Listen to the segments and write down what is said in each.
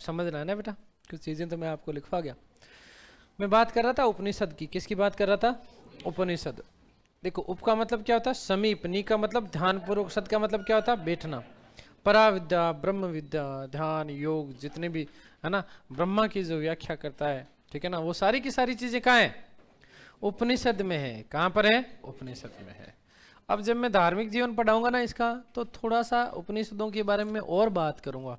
समझना है ना बेटा, कुछ चीजें तो मैं आपको लिखवा गया। मैं बात कर रहा था उपनिषद की। किसकी बात कर रहा था? उपनिषद। देखो, उप का मतलब क्या होता है? समीप। नी का मतलब ध्यान पूर्वक। सद का मतलब क्या होता है? बैठना। परा विद्या, ब्रह्म विद्या, ध्यान, योग, जितने भी है ना, ब्रह्मा की जो व्याख्या करता है, ठीक है ना, वो सारी की सारी चीजें कहाँ है? उपनिषद में है। कहाँ पर है? उपनिषद में है। अब जब मैं धार्मिक जीवन पढ़ाऊंगा ना इसका, तो थोड़ा सा उपनिषदों के बारे में और बात करूंगा,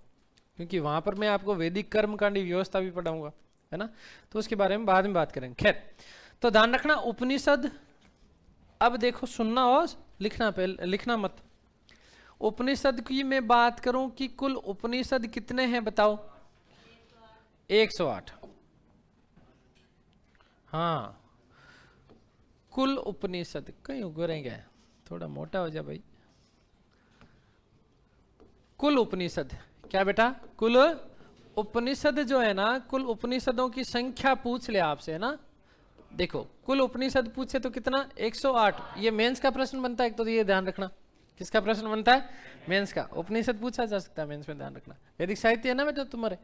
क्योंकि वहां पर मैं आपको वैदिक कर्मकांडी व्यवस्था भी पढ़ाऊंगा, है ना, तो उसके बारे में बाद में बात करेंगे। खैर, तो ध्यान रखना उपनिषद। अब देखो, सुनना और लिखना, पहले लिखना मत। उपनिषद की मैं बात करूं कि कुल उपनिषद कितने हैं बताओ? 108। हाँ, कुल उपनिषद कहीं उगरेंगे, थोड़ा मोटा हो जा भाई। कुल उपनिषद क्या बेटा? कुल उपनिषद जो है ना, कुल उपनिषदों की संख्या पूछ ले आपसे, है ना। देखो, कुल उपनिषद पूछे तो कितना? 108। ये मेंस का प्रश्न बनता है एक, तो ये ध्यान रखना। किसका प्रश्न बनता है? मेंस का। उपनिषद पूछा जा सकता है मेंस में, ध्यान रखना। वैदिक साहित्य है ना बेटा तुम्हारे,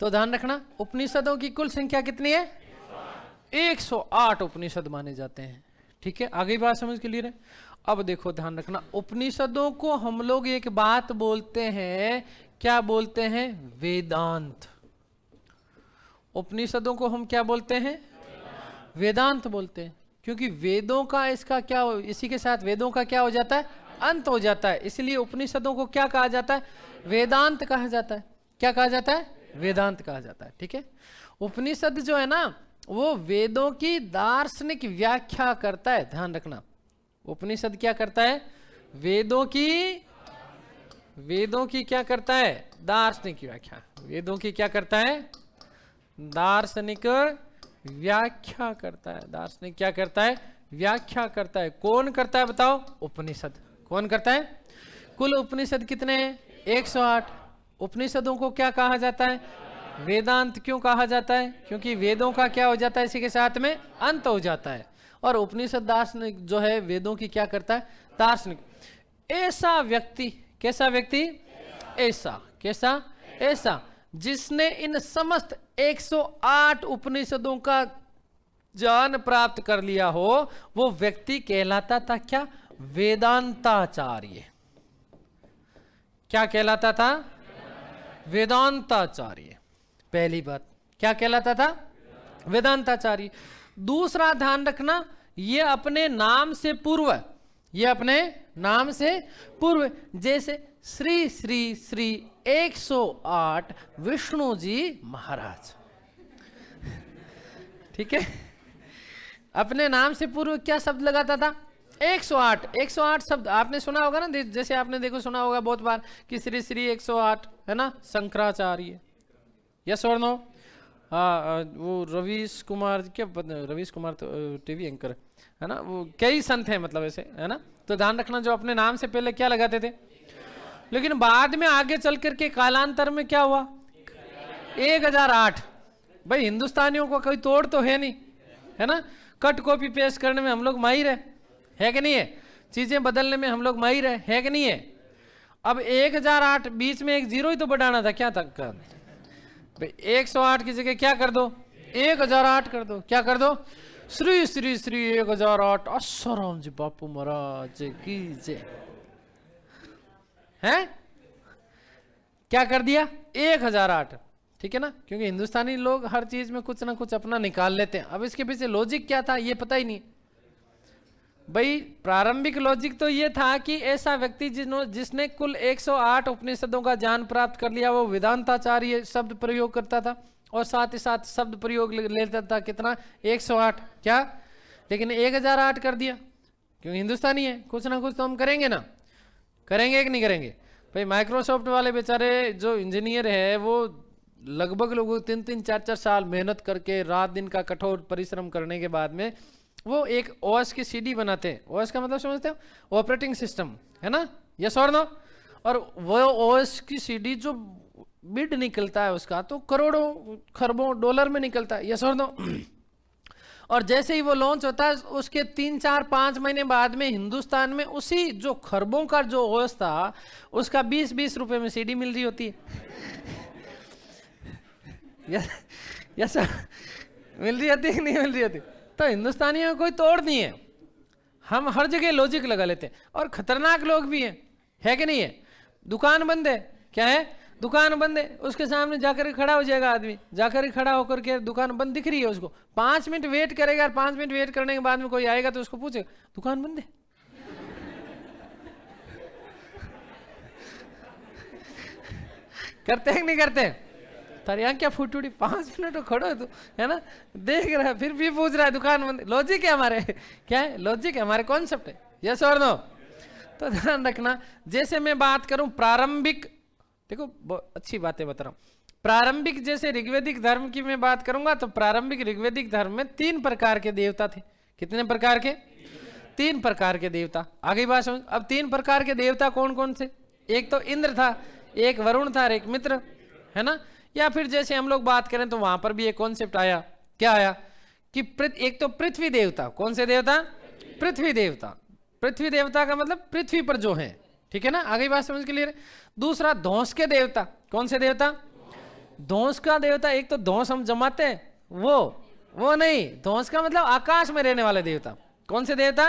तो ध्यान रखना। उपनिषदों की कुल संख्या कितनी है? 108 उपनिषद माने जाते हैं। ठीक है, आगे बात समझ के लिए रहे। अब देखो, ध्यान रखना, उपनिषदों को हम लोग एक बात बोलते हैं, क्या बोलते हैं? वेदांत। उपनिषदों को हम क्या बोलते हैं? वेदांत बोलते हैं, क्योंकि वेदों का इसका क्या, इसी के साथ वेदों का क्या हो जाता है? अंत हो जाता है। इसलिए उपनिषदों को क्या कहा जाता है? वेदांत कहा जाता है। क्या कहा जाता है? वेदांत कहा जाता है। ठीक है, उपनिषद जो है ना, वो वेदों की दार्शनिक व्याख्या करता है। ध्यान रखना, उपनिषद क्या करता है? वेदों की क्या करता है? दार्शनिक व्याख्या। वेदों की क्या करता है? दार्शनिक व्याख्या करता है। दार्शनिक क्या करता है? व्याख्या करता है। कौन करता है बताओ? उपनिषद। कौन करता है? कुल उपनिषद कितने हैं? 108। उपनिषदों को क्या कहा जाता है? वेदांत। क्यों कहा जाता है? क्योंकि वेदों का क्या हो जाता है? इसी के साथ में अंत हो जाता है। और उपनिषद दार्शनिक जो है, वेदों की क्या करता है? दार्शनिक। ऐसा व्यक्ति, कैसा व्यक्ति? ऐसा, कैसा? ऐसा जिसने इन समस्त 108 उपनिषदों का ज्ञान प्राप्त कर लिया हो, वो व्यक्ति कहलाता था क्या? वेदांताचार्य। क्या कहलाता था? वेदांताचार्य। पहली बात, क्या कहलाता था? वेदांताचार्य। दूसरा, ध्यान रखना, ये अपने नाम से पूर्व, ये अपने नाम से पूर्व, जैसे श्री श्री श्री 108 विष्णु जी महाराज। ठीक है, अपने नाम से पूर्व क्या शब्द लगाता था? 108। 108 शब्द आपने सुना होगा ना, जैसे आपने देखो सुना होगा बहुत बार कि श्री श्री 108, है ना, शंकराचार्य। यस और नो? वो रवीश कुमार, क्या रवीश कुमार तो टीवी एंकर है ना, वो कई संत हैं मतलब ऐसे, है ना। तो ध्यान रखना, जो अपने नाम से पहले क्या लगाते थे, लेकिन बाद में आगे चल करके कालांतर में क्या हुआ? 1008। भाई हिंदुस्तानियों को कोई तोड़ तो है नहीं, है ना। कट कॉपी पेस्ट करने में हम लोग माहिर है कि नहीं है? चीजें बदलने में हम लोग माहिर है कि नहीं है? अब 1008 बीच में एक जीरो ही तो बढ़ाना था, क्या तक का? 108 की जगह क्या कर दो? 1008 कर दो। क्या कर दो? श्री श्री श्री 1008 आसाराम जी बापू महाराज की जय। है क्या कर दिया? 1008। ठीक है ना, क्योंकि हिंदुस्तानी लोग हर चीज में कुछ ना कुछ अपना निकाल लेते हैं। अब इसके पीछे लॉजिक क्या था ये पता ही नहीं। भाई प्रारंभिक लॉजिक तो ये था कि ऐसा व्यक्ति जिसने कुल 108 उपनिषदों का ज्ञान प्राप्त कर लिया, वो वेदांताचार्य शब्द प्रयोग करता था, और साथ ही साथ शब्द प्रयोग लेता था कितना? 108। क्या? लेकिन 1008 कर दिया, क्योंकि हिंदुस्तानी है, कुछ ना कुछ तो हम करेंगे ना। करेंगे कि नहीं करेंगे? भाई माइक्रोसॉफ्ट वाले बेचारे जो इंजीनियर है, वो लगभग लोगों 3-3, 4-4 साल मेहनत करके रात दिन का कठोर परिश्रम करने के बाद में वो एक ओएस की सीडी बनाते हैं। ओएस का मतलब समझते हो? ऑपरेटिंग सिस्टम, है ना। यस और नो? और वो ओएस की सीडी जो बिड निकलता है उसका, तो करोड़ों खरबों डॉलर में निकलता है। यस और नो? और जैसे ही वो लॉन्च होता है, उसके 3, 4, 5 महीने बाद में हिंदुस्तान में उसी जो खरबों का जो ओएस था, उसका 20-20 रुपए में सीडी मिल रही होती है। यस मिल रही होती कि नहीं मिल रही होती? तो हिंदुस्तानियों में कोई तोड़ नहीं है, हम हर जगह लॉजिक लगा लेते हैं। और खतरनाक लोग भी हैं, है कि नहीं है? दुकान बंद है, क्या है? दुकान बंद है, उसके सामने जाकर खड़ा हो जाएगा आदमी, जाकर खड़ा होकर के दुकान बंद दिख रही है उसको, 5 मिनट वेट करेगा, 5 मिनट वेट करने के बाद में कोई आएगा तो उसको पूछेगा दुकान बंद है। करते हैं कि नहीं करते? तारी यहाँ क्या फूट उड़ी, 5 मिनट तो खड़ो है तू, है ना, देख रहा है, फिर भी पूछ रहा है दुकान बंद। लॉजिक है हमारे, क्या है? लॉजिक है हमारे, कॉन्सेप्ट है। यस और नो? तो ध्यान रखना, जैसे मैं बात करूं प्रारंभिक, देखो अच्छी बातें बता रहा हूं, प्रारंभिक जैसे ऋग्वेदिक धर्म की मैं बात करूंगा तो प्रारंभिक ऋग्वेदिक धर्म में 3 प्रकार के देवता थे। कितने प्रकार के? 3 प्रकार के देवता। आगे बात समझ। अब 3 प्रकार के देवता कौन कौन से? एक तो इंद्र था, एक वरुण था और एक मित्र, है ना। या फिर जैसे हम लोग बात करें तो वहां पर भी एक कॉन्सेप्ट आया, क्या आया कि एक तो पृथ्वी देवता। कौन से देवता? पृथ्वी देवता। पृथ्वी देवता का मतलब पृथ्वी पर जो है, ठीक है ना। आगे बात समझ के लिए। दूसरा ध्वंस के देवता। कौन से देवता? ध्वंस का देवता। एक तो ध्वंस हम जमाते हैं, वो नहीं, ध्वंस का मतलब आकाश में रहने वाले देवता। कौन से देवता?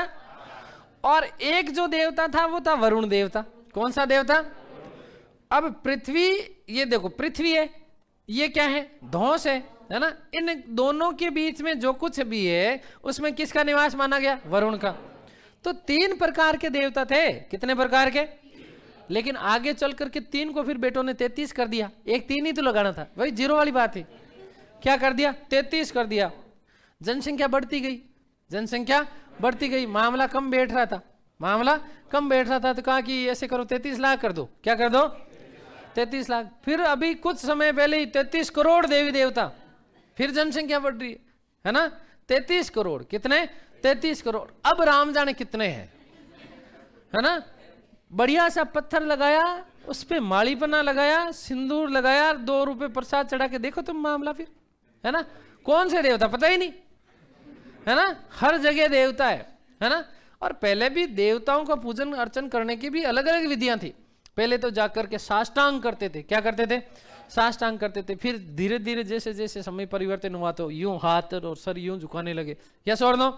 और एक जो देवता था वो था वरुण देवता। कौन सा देवता? अब पृथ्वी, ये देखो पृथ्वी है, ये क्या है? ध्वंस है ना। इन दोनों के बीच में जो कुछ भी है उसमें किसका निवास माना गया? वरुण का। तो 3 प्रकार के देवता थे। कितने प्रकार के? लेकिन आगे चल करके 3 को फिर बेटों ने 33 कर दिया। एक 3 ही तो लगाना था, वही 0 वाली बात है। क्या कर दिया? 33 कर दिया। जनसंख्या बढ़ती गई, जनसंख्या बढ़ती गई, मामला कम बैठ रहा था, मामला कम बैठ रहा था तो कहा कि ऐसे करो 33 लाख कर दो। क्या कर दो? 33 लाख। फिर अभी कुछ समय पहले ही 33 करोड़ देवी देवता, फिर जनसंख्या बढ़ रही है ना। 33 करोड़। कितने? 33 करोड़। अब राम जाने कितने हैं, है ना। बढ़िया सा पत्थर लगाया, उस पे माड़ीपना लगाया, सिंदूर लगाया, 2 रुपए प्रसाद चढ़ा के देखो तुम मामला फिर, है ना। कौन से देवता पता ही नहीं, है ना। हर जगह देवता है ना। और पहले भी देवताओं का पूजन अर्चन करने की भी अलग अलग विधियां थी। पहले तो जाकर के साष्टांग करते थे। क्या करते थे? साष्टांग करते थे। फिर धीरे धीरे जैसे जैसे समय परिवर्तन हुआ तो यूं हाथ और सर यूं झुकाने लगे। यस और नो?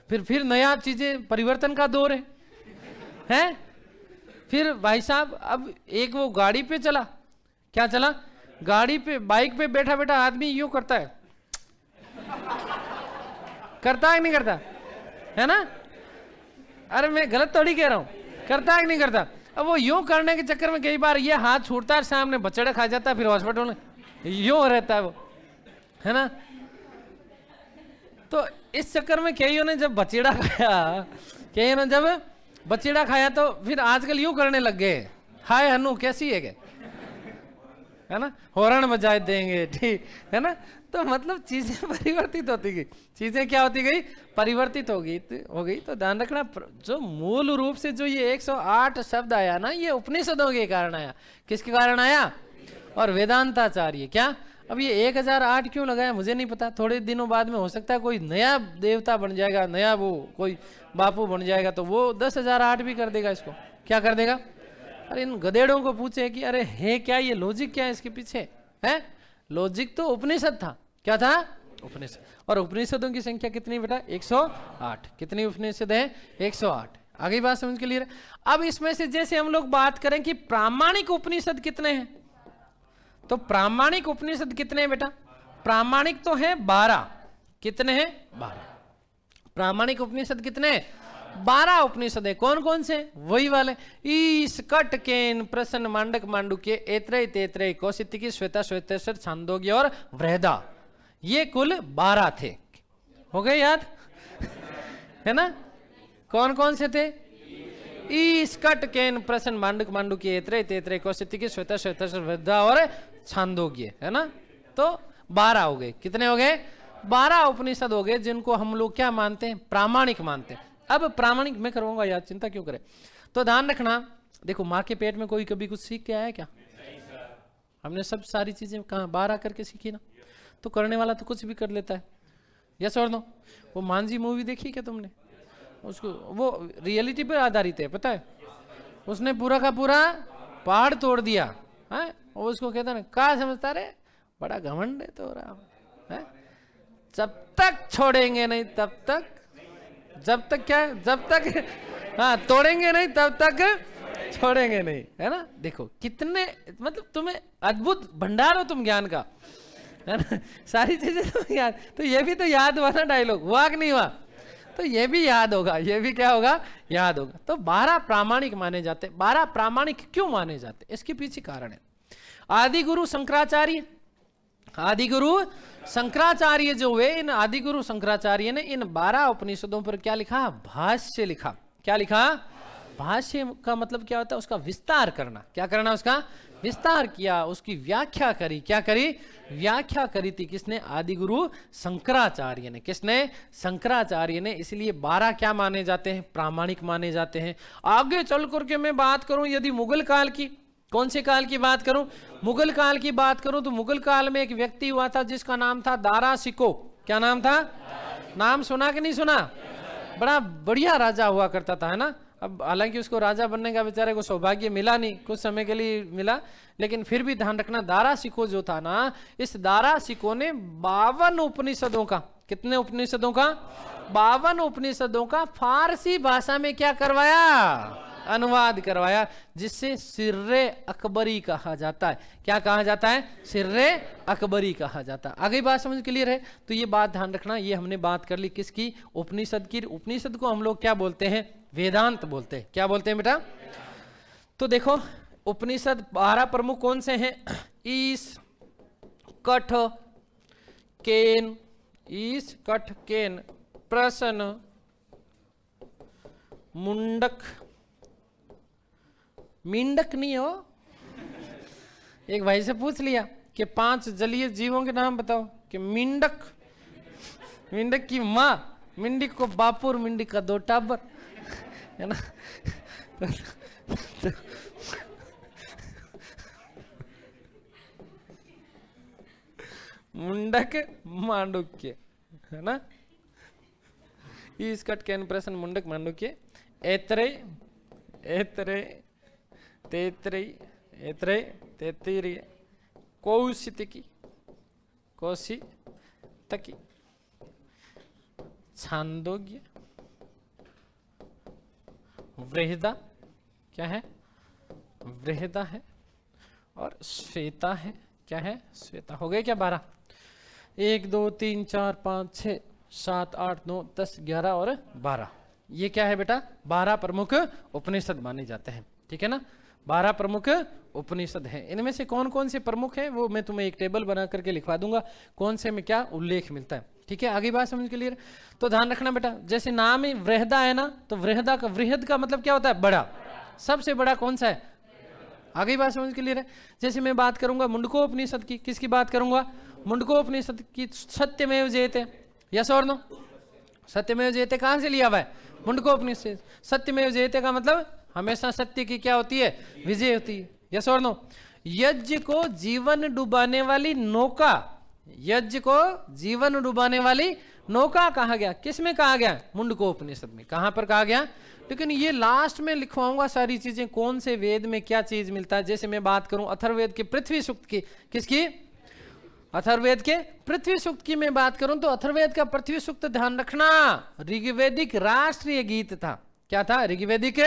फिर नया चीजें, परिवर्तन का दौर है। फिर भाई साहब अब एक वो गाड़ी पे चला, क्या चला? गाड़ी पे, बाइक पे बैठा बैठा आदमी यूं करता है, करता है कि नहीं करता, है ना। अरे मैं गलत थोड़ी कह रहा हूं, करता है कि नहीं करता। अब वो यूं करने के चक्कर में कई बार ये हाथ छूटता है, सामने बचड़ा खा जाता है, फिर हॉस्पिटल में यूं रहता है वो, है ना। तो इस चक्कर में कईयों ने जब बचेड़ा खाया, कईयों ने जब बचेड़ा खाया तो फिर आजकल यूं करने लग गए, हाय हनु कैसी है, है ना, हॉर्न बजाए देंगे, ठीक है ना। तो मतलब चीजें परिवर्तित होती गई, चीजें क्या होती गई? परिवर्तित हो गई। तो ध्यान रखना, जो मूल रूप से जो ये 108 शब्द आया ना, ये उपनिषदों के कारण आया। किसके कारण आया? और वेदांताचार्य। क्या अब ये 1008 क्यों लगाया मुझे नहीं पता। थोड़े दिनों बाद में हो सकता है कोई नया देवता बन जाएगा, नया वो कोई बापू बन जाएगा तो वो 10,008 भी कर देगा इसको। क्या कर देगा? अरे इन गधेड़ों को पूछे कि अरे है क्या, ये लॉजिक क्या है इसके पीछे, है? लॉजिक तो उपनिषद था। क्या था? उपनिषद। और उपनिषदों की संख्या कितनी बेटा? 108। कितनी उपनिषद है? 108। आगे बात समझ के लिए। अब इसमें से जैसे हम लोग बात करें कि प्रामाणिक उपनिषद कितने हैं, तो प्रामाणिक उपनिषद कितने हैं बेटा? प्रामाणिक तो है 12। कितने हैं? 12। प्रामाणिक उपनिषद कितने हैं? 12 उपनिषद है। कौन कौन से? वही वाले ईश, कट, केन, प्रसन्न, मांडक, मांडुक्य, ऐत्रेय, तैत्रेय, कौशितिकी, श्वेता, श्वेतेश्वर, छांदोग्य और वृहदा। ये कुल 12 थे। हो गए याद? है ना। कौन कौन से थे? ईश, कट, केन, प्रसन्न, मांडक, मांडुक्य, ऐत्रेय, तैत्रेय, कौशितिकी, श्वेता, श्वेतेश्वर, वृहदा और छांदोग्य, है ना। तो 12 हो गए। कितने हो गए? 12 उपनिषद हो गए जिनको हम लोग क्या मानते हैं? प्रामाणिक मानते हैं। अब प्रामाणिक मैं करूंगा याद, चिंता क्यों करें। तो ध्यान रखना, देखो माँ के पेट में कोई कभी कुछ सीख के आया क्या? हमने सब सारी चीजें कहाँ 12 करके सीखी ना। तो करने वाला तो कुछ भी कर लेता है। यस और नो? वो मांझी मूवी देखी क्या तुमने? उसको, वो रियलिटी पर आधारित है, पता है। उसने पूरा का पूरा पहाड़ तोड़ दिया है, और उसको कहता ना, क्या समझता रे, बड़ा घमंड है तो रहा है। जब तक छोड़ेंगे नहीं तब तक, जब तक क्या, जब तक हाँ तोड़ेंगे नहीं तब तक छोड़ेंगे नहीं, है ना। देखो कितने मतलब तुम्हें अद्भुत भंडार हो तुम ज्ञान का, है ना। सारी चीजें तो याद, तो ये भी तो याद हुआ ना डायलॉग, हुआ कि नहीं हुआ, तो ये भी याद होगा, ये भी क्या होगा, याद होगा। तो 12 प्रामाणिक माने जाते। 12 प्रामाणिक क्यों माने जाते, इसके पीछे कारण है। आदि गुरु शंकराचार्य, आदि गुरु शंकराचार्य जो हुए, इन आदि गुरु शंकराचार्य ने इन 12 उपनिषदों पर क्या लिखा, भाष्य लिखा। क्या लिखा, भाष्य का मतलब क्या होता है, उसका विस्तार करना। क्या करना, उसका विस्तार किया, उसकी व्याख्या करी। क्या करी, व्याख्या करी थी किसने, आदि गुरु शंकराचार्य ने। किसने, शंकराचार्य ने। इसलिए 12 क्या माने जाते हैं, प्रामाणिक माने जाते हैं। आगे चल करके मैं बात करूं यदि मुगल काल की, कौन से काल की बात करूं, मुगल काल की बात करूं, तो मुगल काल में एक व्यक्ति हुआ था जिसका नाम था दारा शिको। क्या नाम था, नाम सुना कि नहीं सुना, बड़ा बढ़िया राजा हुआ करता था, है ना। अब हालांकि उसको राजा बनने का बेचारे को सौभाग्य मिला नहीं, कुछ समय के लिए मिला, लेकिन फिर भी ध्यान रखना, दारा शिको जो था ना, इस दारा शिको ने 52 उपनिषदों का, कितने उपनिषदों का, 52 उपनिषदों का फारसी भाषा में क्या करवाया, अनुवाद करवाया, जिससे सिर्रे अकबरी कहा जाता है। क्या कहा जाता है, सिर्रे अकबरी कहा जाता है। आगे बात समझ क्लियर है। तो ये बात ध्यान रखना, ये हमने बात कर ली किसकी, उपनिषद की। उपनिषद को हम लोग क्या बोलते हैं, वेदांत बोलते हैं। क्या बोलते हैं बेटा, तो देखो उपनिषद 12 प्रमुख कौन से हैं, ईश, कठ, केन, ईश, कठ, केन, प्रश्न, मुंडक, मींडक नहीं हो। एक भाई से पूछ लिया कि 5 जलीय जीवों के नाम बताओ, कि मींडक, मींडक की माँ, मिंडिक को बापुर, मिंडिक का 2 टाबर, है ना। मुंडक, मांडुक्य, है ना। ईश, कठ, केन, प्रश्न, मुंडक, मांडुक्य, ऐत्रेय, ऐत्रेय, तेत्रेय, ऐत्रेय, तैत्तिरीय, कौशितकी, कौशितकी, छांदोग्य, वृहदा, क्या है, वृहदा है, और श्वेता है। क्या है, श्वेता। हो गए क्या 12, 1 2 3 4 5 6 7 8 9 10 11 और 12। ये क्या है बेटा, 12 प्रमुख उपनिषद माने जाते हैं, ठीक है ना। 12 प्रमुख उपनिषद हैं। इनमें से कौन कौन से प्रमुख हैं वो मैं तुम्हें एक टेबल बना करके लिखवा दूंगा, कौन से में क्या उल्लेख मिलता है, ठीक है। आगे बात समझ क्लियर। तो ध्यान रखना बेटा, जैसे नाम ही वृहदा है ना, तो वृहदा का, वृहद का मतलब क्या होता है, बड़ा, सबसे बड़ा कौन सा है। आगे बात समझ क्लियर है। जैसे मैं बात करूंगा मुंडकोपनिषद की, किसकी बात करूंगा, मुंडकोपनिषद की, सत्यमेव जयते, यस और नो, सत्यमेव जयते कहां से लिया हुआ है, मुंडकोपनिषद। सत्यमेव जयते का मतलब हमेशा सत्य की क्या होती है, विजय होती है, यस और नो। यज्ञ को जीवन डुबाने वाली नौका, यज्ञ को जीवन डुबाने वाली नौका कहा गया, किसमें कहा गया, मुंडकोपनिषद में। कहां पर कहा गया, लेकिन ये लास्ट में लिखवाऊंगा सारी चीजें, कौन से वेद में क्या चीज मिलता है। जैसे मैं बात करूं अथर्ववेद के पृथ्वी सूक्त की, किसकी, अथर्ववेद के पृथ्वी सूक्त की मैं बात करूं तो अथर्ववेद का पृथ्वी सूक्त ध्यान रखना ऋग्वैदिक राष्ट्रीय गीत था। क्या था, ऋग्वैदिक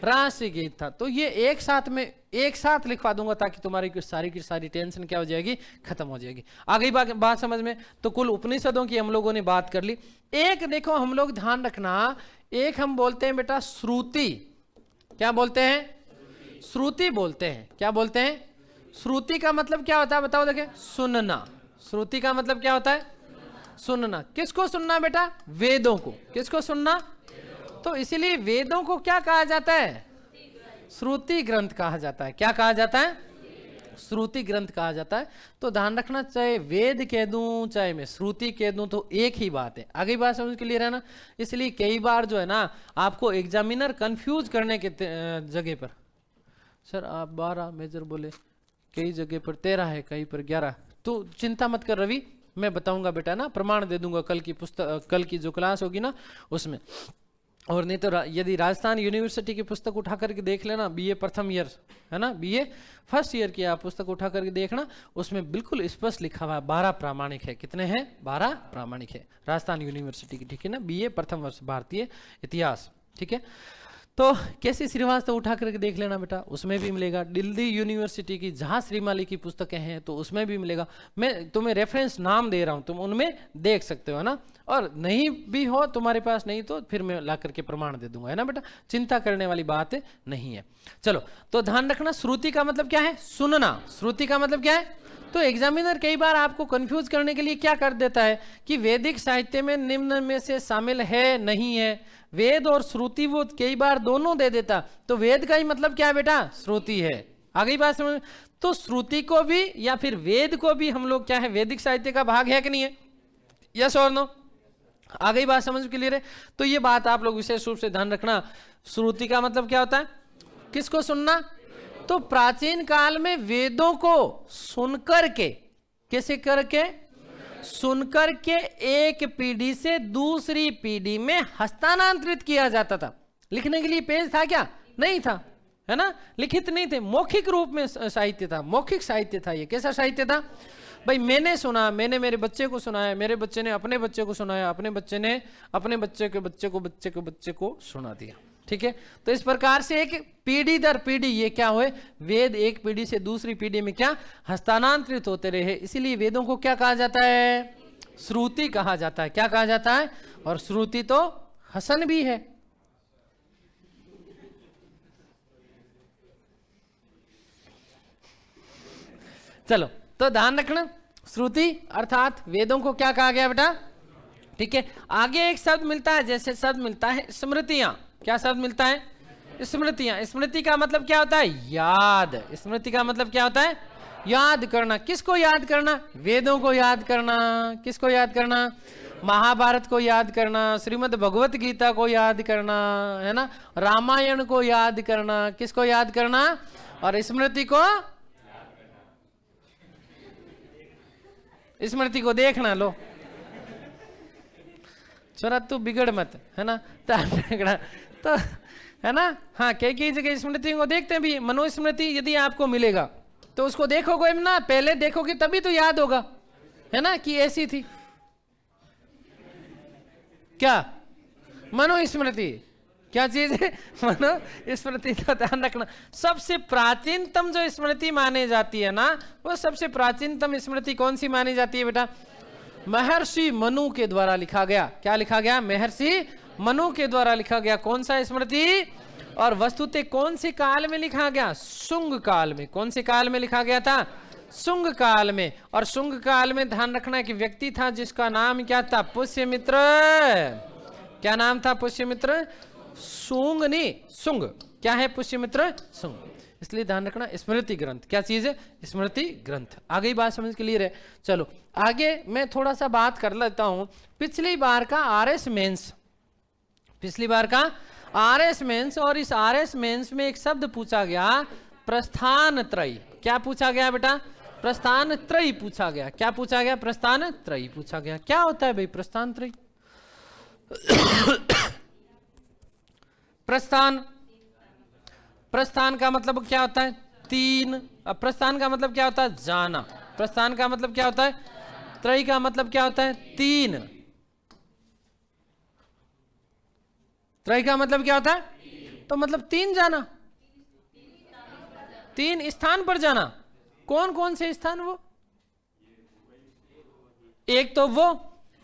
राष्ट्रीय गीत था। तो ये एक साथ में, एक साथ लिखवा दूंगा ताकि तुम्हारी सारी की सारी टेंशन क्या हो जाएगी, खत्म हो जाएगी। आ गई बात समझ में। तो कुल उपनिषदों की हम लोगों ने बात कर ली। एक देखो हम लोग ध्यान रखना, एक हम बोलते हैं बेटा श्रुति। क्या बोलते हैं, श्रुति बोलते हैं। क्या बोलते हैं, श्रुति का मतलब क्या होता है बताओ, देखें, सुनना। श्रुति का मतलब क्या होता है, सुनना। किसको सुनना बेटा, वेदों को। किसको सुनना, तो इसीलिए वेदों को क्या कहा जाता है, श्रुति ग्रंथ कहा जाता है। क्या कहा जाता है, श्रुति ग्रंथ कहा जाता है। तो ध्यान रखना, चाहे वेद कह दूं चाहे मैं श्रुति कह दूं तो एक ही बात है। आगे बात समझ के लिए रहना। इसलिए कई बार जो है ना आपको एग्जामिनर कंफ्यूज करने के जगह पर, सर आप 12 मेजर बोले, कई जगह पर 13 है, कहीं पर 11, तो चिंता मत कर रवि, मैं बताऊंगा बेटा ना, प्रमाण दे दूंगा कल की पुस्तक, कल की जो क्लास होगी ना उसमें। और नहीं तो यदि राजस्थान यूनिवर्सिटी की पुस्तक उठा करके देख लेना, बीए प्रथम ईयर है ना, बीए फर्स्ट ईयर की आप पुस्तक उठा करके देखना, उसमें बिल्कुल स्पष्ट लिखा हुआ है 12 प्रामाणिक है। कितने हैं? 12 प्रामाणिक है राजस्थान यूनिवर्सिटी की, ठीक है ना, बीए प्रथम वर्ष भारतीय इतिहास, ठीक है। तो कैसी श्रीवास्तव उठा करके देख लेना बेटा, उसमें भी मिलेगा। दिल्ली यूनिवर्सिटी की जहाँ श्रीमाली की पुस्तकें हैं तो उसमें भी मिलेगा। मैं तुम्हें रेफरेंस नाम दे रहा हूँ, तुम उनमें देख सकते हो, है ना। और नहीं भी हो तुम्हारे पास, नहीं तो फिर मैं ला करके प्रमाण दे दूंगा, है ना बेटा, चिंता करने वाली बात नहीं है। चलो, तो ध्यान रखना, श्रुति का मतलब क्या है? सुनना। श्रुति का मतलब क्या है? तो एग्जामिनर कई बार आपको कंफ्यूज करने के लिए क्या कर देता है कि वैदिक साहित्य में निम्न में से शामिल है, नहीं है। वेद और श्रुति वो कई बार दोनों दे देता, तो वेद का ही मतलब क्या है बेटा? श्रुति है। आ गई बात समझ? तो श्रुति को भी या फिर वेद को भी हम लोग क्या है, वैदिक साहित्य का भाग है कि नहीं है? यस और नो? आ गई बात समझ? क्लियर है? तो ये बात आप लोग विशेष रूप से ध्यान रखना। श्रुति का मतलब क्या होता है? किसको सुनना? तो प्राचीन काल में वेदों को सुनकर के, कैसे करके? सुनकर के एक पीढ़ी से दूसरी पीढ़ी में हस्तांतरित किया जाता था। लिखने के लिए पेज था क्या? नहीं था, है ना, लिखित नहीं थे, मौखिक रूप में साहित्य था, मौखिक साहित्य था। ये कैसा साहित्य था भाई? मैंने सुना, मैंने मेरे बच्चे को सुनाया, मेरे बच्चे ने अपने बच्चे को सुनाया, अपने बच्चे ने अपने बच्चे के बच्चे को बच्चे के बच्चे को सुना दिया, ठीक है। तो इस प्रकार से एक पीढ़ी दर पीढ़ी ये क्या हुए, वेद एक पीढ़ी से दूसरी पीढ़ी में क्या हस्तांतरित होते रहे। इसीलिए वेदों को क्या कहा जाता है? श्रुति कहा जाता है। क्या कहा जाता है? और श्रुति तो हसन भी है। चलो, तो ध्यान रखना, श्रुति अर्थात वेदों को क्या कहा गया बेटा? ठीक है। आगे एक शब्द मिलता है, जैसे शब्द मिलता है स्मृतियां। क्या शब्द मिलता है? स्मृतियां। स्मृति का मतलब क्या होता है? याद। स्मृति का मतलब क्या होता है? याद करना। किसको याद करना? वेदों को याद करना। किसको याद करना? महाभारत को याद करना, श्रीमद् भगवत गीता को याद करना, है ना, रामायण को याद करना। किसको याद करना? और स्मृति को, स्मृति को देखना। लो छोरा तू बिगड़ मत, है ना, तो है ना। हाँ, कई जगह स्मृति को देखते हैं भी। मनुस्मृति यदि आपको मिलेगा तो उसको देखोगे ना, पहले देखोगे तभी तो याद होगा, है ना, कि ऐसी थी। क्या? मनुस्मृति क्या चीज है? मनुस्मृति का ध्यान रखना। सबसे प्राचीनतम जो स्मृति मानी जाती है ना, वो सबसे प्राचीनतम स्मृति कौन सी मानी जाती है बेटा? महर्षि मनु के द्वारा लिखा गया। क्या लिखा गया? महर्षि मनु के द्वारा लिखा गया। कौन सा स्मृति? और वस्तुतः कौन से काल में लिखा गया? शुंग काल में। कौन से काल में लिखा गया था? शुंग काल में। और शुंग काल में ध्यान रखना कि व्यक्ति था जिसका नाम क्या था? पुष्यमित्र। क्या नाम था? पुष्यमित्र। शुंग नहीं, शुंग। क्या है? पुष्यमित्र शुंग। इसलिए ध्यान रखना, स्मृति ग्रंथ क्या चीज है? स्मृति ग्रंथ। आ गई बात समझ? क्लियर है? चलो आगे मैं थोड़ा सा बात कर लेता हूं। पिछली बार का आरएस मेंस, पिछली बार का आरएस मेंस, और इस आरएस मेंस में एक शब्द पूछा गया, प्रस्थान त्रयी। क्या पूछा गया बेटा? प्रस्थान त्रयी पूछा गया। क्या पूछा गया? प्रस्थान त्रयी पूछा गया। क्या होता है भाई प्रस्थान त्रयी? प्रस्थान, प्रस्थान का मतलब क्या होता है? तीन। अब प्रस्थान का मतलब क्या होता है? जाना। प्रस्थान का मतलब क्या होता है? त्रयी का मतलब क्या होता है? तीन। त्रयी का मतलब क्या होता है? तो मतलब तीन जाना, तीन स्थान पर जाना। कौन कौन से स्थान? वो एक तो वो,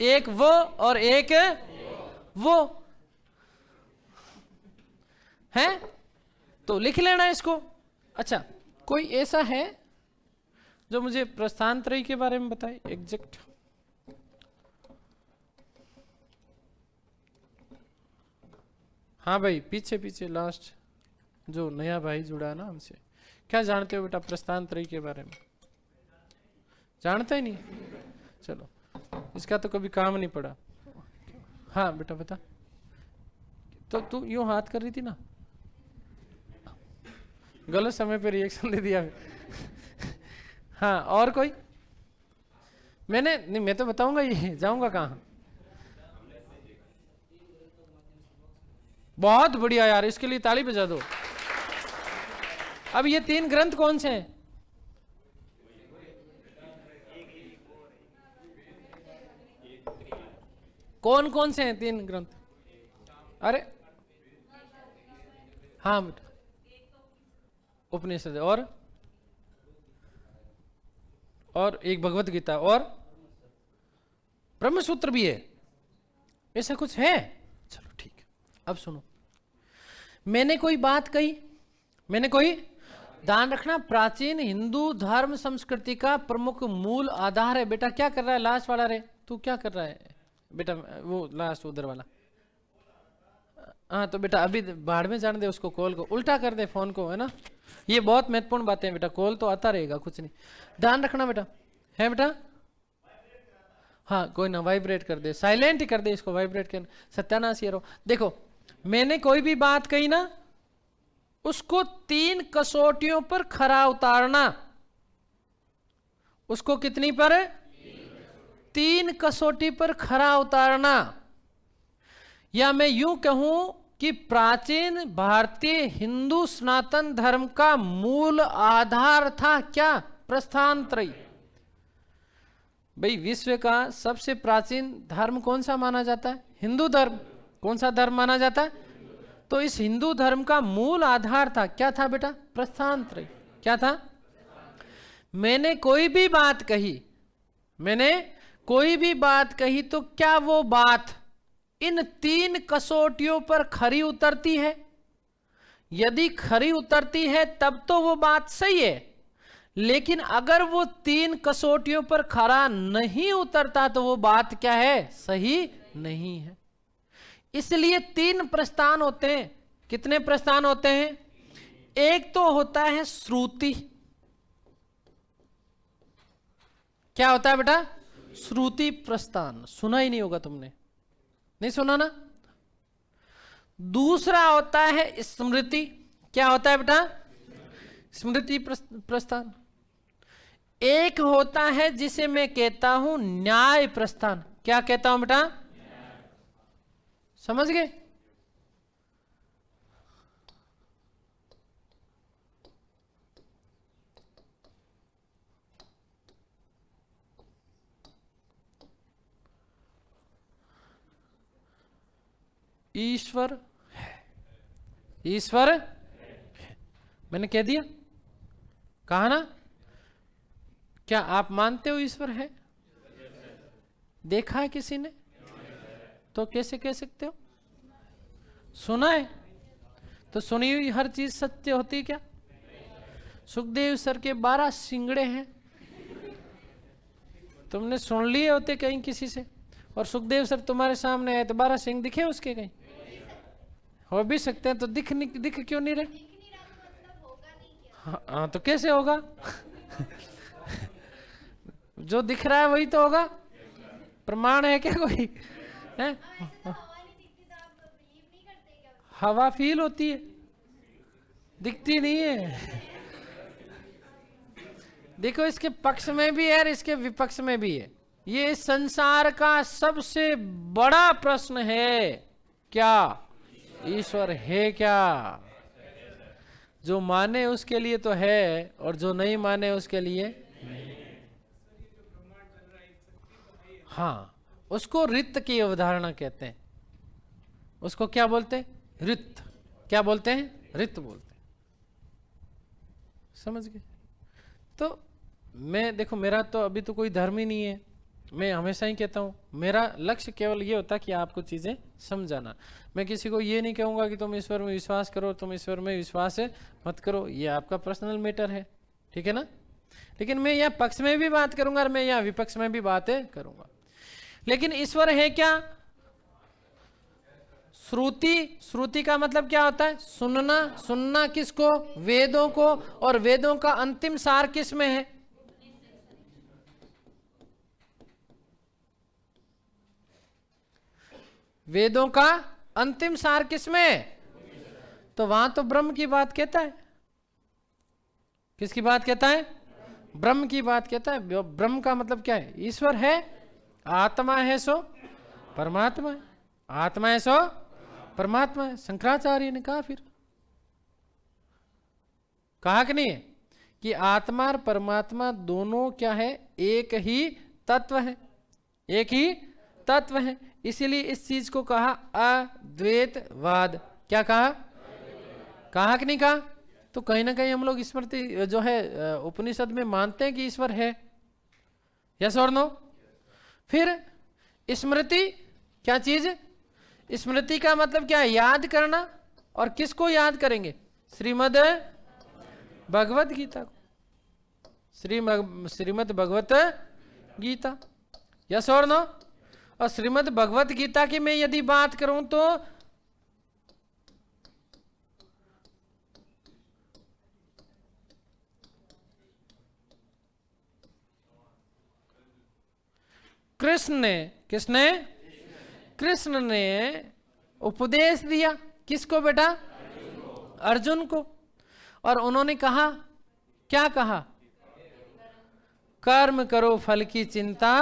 एक वो और एक वो है, तो लिख लेना इसको। अच्छा, कोई ऐसा है जो मुझे प्रस्थान त्रयी के बारे में बताए एग्जैक्ट? हाँ भाई, पीछे पीछे लास्ट जो नया भाई जुड़ा है ना हमसे, क्या जानते हो बेटा प्रस्थान त्रयी के बारे में? जानते ही नहीं? चलो, इसका तो कभी काम नहीं पड़ा। हाँ बेटा बता। तो तू यूं हाथ कर रही थी ना, गलत समय पे रिएक्शन दे दिया। हाँ, और कोई? मैंने नहीं, मैं तो बताऊंगा, ये जाऊंगा कहाँ? बहुत बढ़िया यार, इसके लिए ताली बजा दो। अब ये 3 ग्रंथ कौन से हैं? कौन कौन से हैं 3 ग्रंथ? अरे हाँ बेटा, उपनिषद और एक भगवत गीता और ब्रह्मसूत्र भी है। ऐसा कुछ है? चलो ठीक है। अब सुनो, मैंने कोई बात कही, मैंने कोई, ध्यान रखना, प्राचीन हिंदू धर्म संस्कृति का प्रमुख मूल आधार है। बेटा क्या कर रहा है लास्ट वाला रे? तू क्या कर रहा है बेटा? वो लास्ट उधर वाला। हाँ तो बेटा अभी बाढ़ में जाने दे उसको, कॉल को उल्टा कर दे फोन को, है ना। ये बहुत महत्वपूर्ण बातें हैं बेटा, कॉल तो आता रहेगा, कुछ नहीं, ध्यान रखना बेटा, है बेटा। हाँ कोई ना, वाइब्रेट कर दे, साइलेंट ही कर दे इसको, वाइब्रेट कर, सत्यानाश ये रहो। देखो मैंने कोई भी बात कही ना, उसको 3 कसौटियों पर खरा उतारना। उसको कितनी पर? 3 कसौटी पर खरा उतारना। या मैं यूं कहूं कि प्राचीन भारतीय हिंदू सनातन धर्म का मूल आधार था क्या? प्रस्थान त्रयी। भाई विश्व का सबसे प्राचीन धर्म कौन सा माना जाता है? हिंदू धर्म। कौन सा धर्म माना जाता है? तो इस हिंदू धर्म का मूल आधार था, क्या था बेटा? प्रस्थान त्रयी। क्या था? मैंने कोई भी बात कही, मैंने कोई भी बात कही तो क्या वो बात इन 3 कसौटियों पर खरी उतरती है? यदि खरी उतरती है तब तो वो बात सही है, लेकिन अगर वो 3 कसौटियों पर खरा नहीं उतरता तो वो बात क्या है? सही नहीं है। इसलिए 3 प्रस्थान होते हैं। कितने प्रस्थान होते हैं? एक तो होता है श्रुति। क्या होता है बेटा? श्रुति प्रस्थान। सुना ही नहीं होगा तुमने, नहीं सुना ना। दूसरा होता है स्मृति। क्या होता है बेटा? स्मृति प्रस्थान। एक होता है जिसे मैं कहता हूं न्याय प्रस्थान। क्या कहता हूं बेटा? समझ गए? ईश्वर है, ईश्वर है। मैंने कह दिया, कहा ना। क्या आप मानते हो ईश्वर है? देखा है किसी ने? तो कैसे कह सकते हो? सुना है तो सुनी हुई हर चीज सत्य होती क्या? सुखदेव सर के 12 सिंगड़े हैं, तुमने सुन लिए होते कहीं किसी से? और सुखदेव सर तुम्हारे सामने है तो 12 सिंह दिखे उसके? कहीं हो भी सकते हैं, तो दिख क्यों नहीं रहे? हाँ तो कैसे होगा? जो दिख रहा है वही तो होगा। प्रमाण है क्या कोई? है? हवा फील होती है, दिखती नहीं है। देखो इसके पक्ष में भी है और इसके विपक्ष में भी है। ये संसार का सबसे बड़ा प्रश्न है, क्या ईश्वर है क्या? जो माने उसके लिए तो है और जो नहीं माने उसके लिए हाँ, उसको रित की अवधारणा कहते हैं। उसको क्या बोलते हैं? रित। क्या बोलते हैं? रित बोलते हैं। समझ गए? तो मैं देखो, मेरा तो अभी तो कोई धर्म ही नहीं है। मैं हमेशा ही कहता हूँ मेरा लक्ष्य केवल ये होता है कि आपको चीजें समझाना। मैं किसी को ये नहीं कहूँगा कि तुम ईश्वर में विश्वास करो, तुम ईश्वर में विश्वास मत करो, ये आपका पर्सनल मैटर है, ठीक है ना। लेकिन मैं यहाँ पक्ष में भी बात करूंगा और मैं यहाँ विपक्ष में भी बातें करूंगा। लेकिन ईश्वर है क्या? श्रुति का मतलब क्या होता है? सुनना। सुनना किसको? वेदों को। और वेदों का अंतिम सार किस में है? वेदों का अंतिम सार किसमें है? तो वहां तो ब्रह्म की बात कहता है। किसकी बात कहता है? ब्रह्म की बात कहता है। ब्रह्म का मतलब क्या है? ईश्वर है, आत्मा है सो परमात्मा है। आत्मा है सो परमात्मा है। शंकराचार्य ने कहा, फिर कहा कि नहीं है कि आत्मा और परमात्मा दोनों क्या है, एक ही तत्व है, एक ही तत्व है। इसीलिए इस चीज को कहा अद्वैतवाद। क्या कहा? कहा कि नहीं कहा? तो कहीं ना कहीं हम लोग स्मृति जो है उपनिषद में मानते हैं कि ईश्वर है। यस और नो? फिर स्मृति क्या चीज? स्मृति का मतलब क्या है? याद करना। और किसको याद करेंगे? श्रीमद् भगवत गीता को, श्रीमद् भगवत गीता। यस और नो? और श्रीमद् भगवत गीता की मैं यदि बात करूं तो कृष्ण ने उपदेश दिया। किसको बेटा? अर्जुन को। और उन्होंने कहा, क्या कहा? कर्म करो, फल की चिंता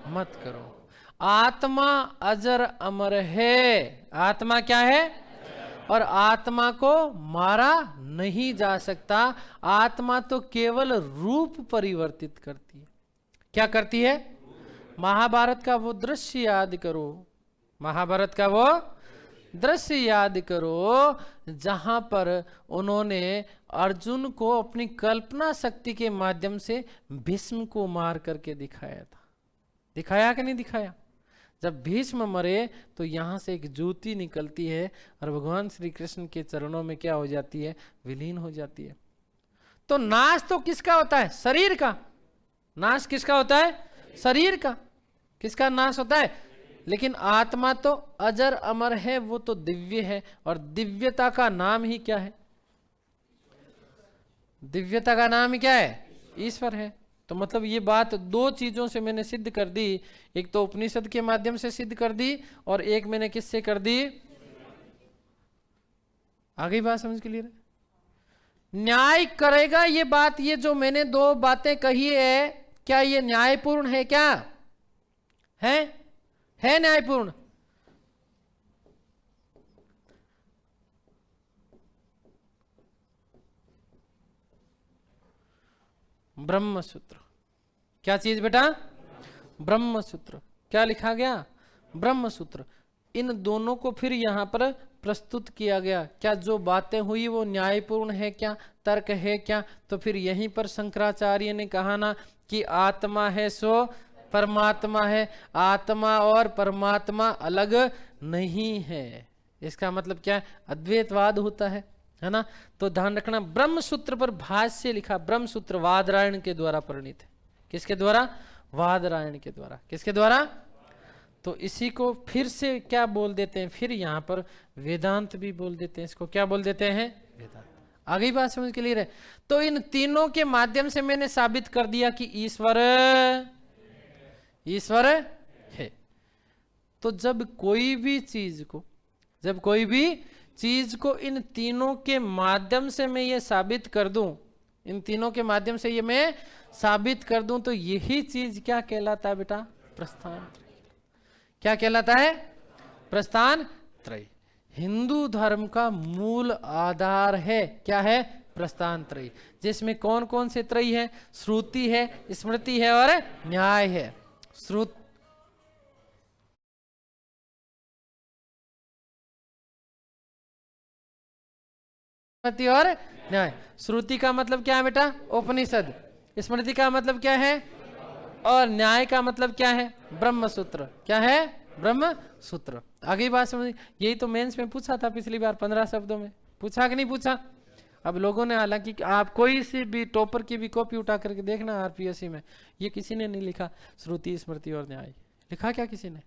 मत करो। आत्मा अजर अमर है। आत्मा क्या है? और आत्मा को मारा नहीं जा सकता। आत्मा तो केवल रूप परिवर्तित करती है। क्या करती है? महाभारत का वो दृश्य याद करो, महाभारत का वो दृश्य याद करो जहां पर उन्होंने अर्जुन को अपनी कल्पना शक्ति के माध्यम से भीष्म को मार करके दिखाया था। दिखाया कि नहीं दिखाया? जब भीष्म मरे तो यहां से एक ज्योति निकलती है और भगवान श्री कृष्ण के चरणों में क्या हो जाती है? विलीन हो जाती है। तो नाश तो किसका होता है? शरीर का। नाश किसका होता है? शरीर का। किसका नाश होता है? लेकिन आत्मा तो अजर अमर है, वो तो दिव्य है। और दिव्यता का नाम ही क्या है? दिव्यता का नाम ही क्या है? ईश्वर है। तो मतलब ये बात दो चीजों से मैंने सिद्ध कर दी। एक तो उपनिषद के माध्यम से सिद्ध कर दी और एक मैंने किससे कर दी? आगे बात समझ के लिए न्याय करेगा ये बात। ये जो मैंने दो बातें कही है, क्या ये न्यायपूर्ण है? क्या है न्यायपूर्ण? ब्रह्म सूत्र। क्या चीज बेटा? ब्रह्म सूत्र। क्या लिखा गया? ब्रह्म सूत्र। इन दोनों को फिर यहां पर प्रस्तुत किया गया। क्या जो बातें हुई वो न्यायपूर्ण है? क्या तर्क है? क्या? तो फिर यहीं पर शंकराचार्य ने कहा ना कि आत्मा है सो परमात्मा है। आत्मा और परमात्मा अलग नहीं है। इसका मतलब क्या है? अद्वैतवाद होता है ना? तो ध्यान रखना, ब्रह्म सूत्र पर भाष्य लिखा। ब्रह्म सूत्र वादरायण के द्वारा परिणीत है। किसके द्वारा? वादरायण के द्वारा। किसके द्वारा? तो इसी को फिर से क्या बोल देते हैं? फिर यहां पर वेदांत भी बोल देते हैं। इसको क्या बोल देते हैं? वेदांत। आगे बात समझ के लिए रहे। तो इन तीनों के माध्यम से मैंने साबित कर दिया कि ईश्वर है। तो जब कोई भी चीज को इन तीनों के माध्यम से मैं ये साबित कर दूं, इन तीनों के माध्यम से ये मैं साबित कर दूं, तो यही चीज क्या कहलाता है बेटा? प्रस्थान त्रयी। क्या कहलाता है? प्रस्थान त्रयी। हिंदू धर्म का मूल आधार है। क्या है? प्रस्थान त्रयी। जिसमें कौन कौन से त्रयी है? श्रुति है, स्मृति है और न्याय है। श्रुति और न्याय। श्रुति का मतलब क्या है बेटा? उपनिषद। स्मृति का मतलब क्या है? और न्याय का मतलब क्या है? ब्रह्म सूत्र। क्या है? ब्रह्म सूत्र। आगे बात समझ। यही तो मेंस में पूछा था पिछली बार, 15 शब्दों में पूछा कि नहीं पूछा? अब लोगों ने, हालांकि आप कोई सी भी टॉपर की भी कॉपी उठा करके देखना आरपीएससी में, ये किसी ने नहीं लिखा श्रुति स्मृति और न्याय। लिखा क्या किसी ने?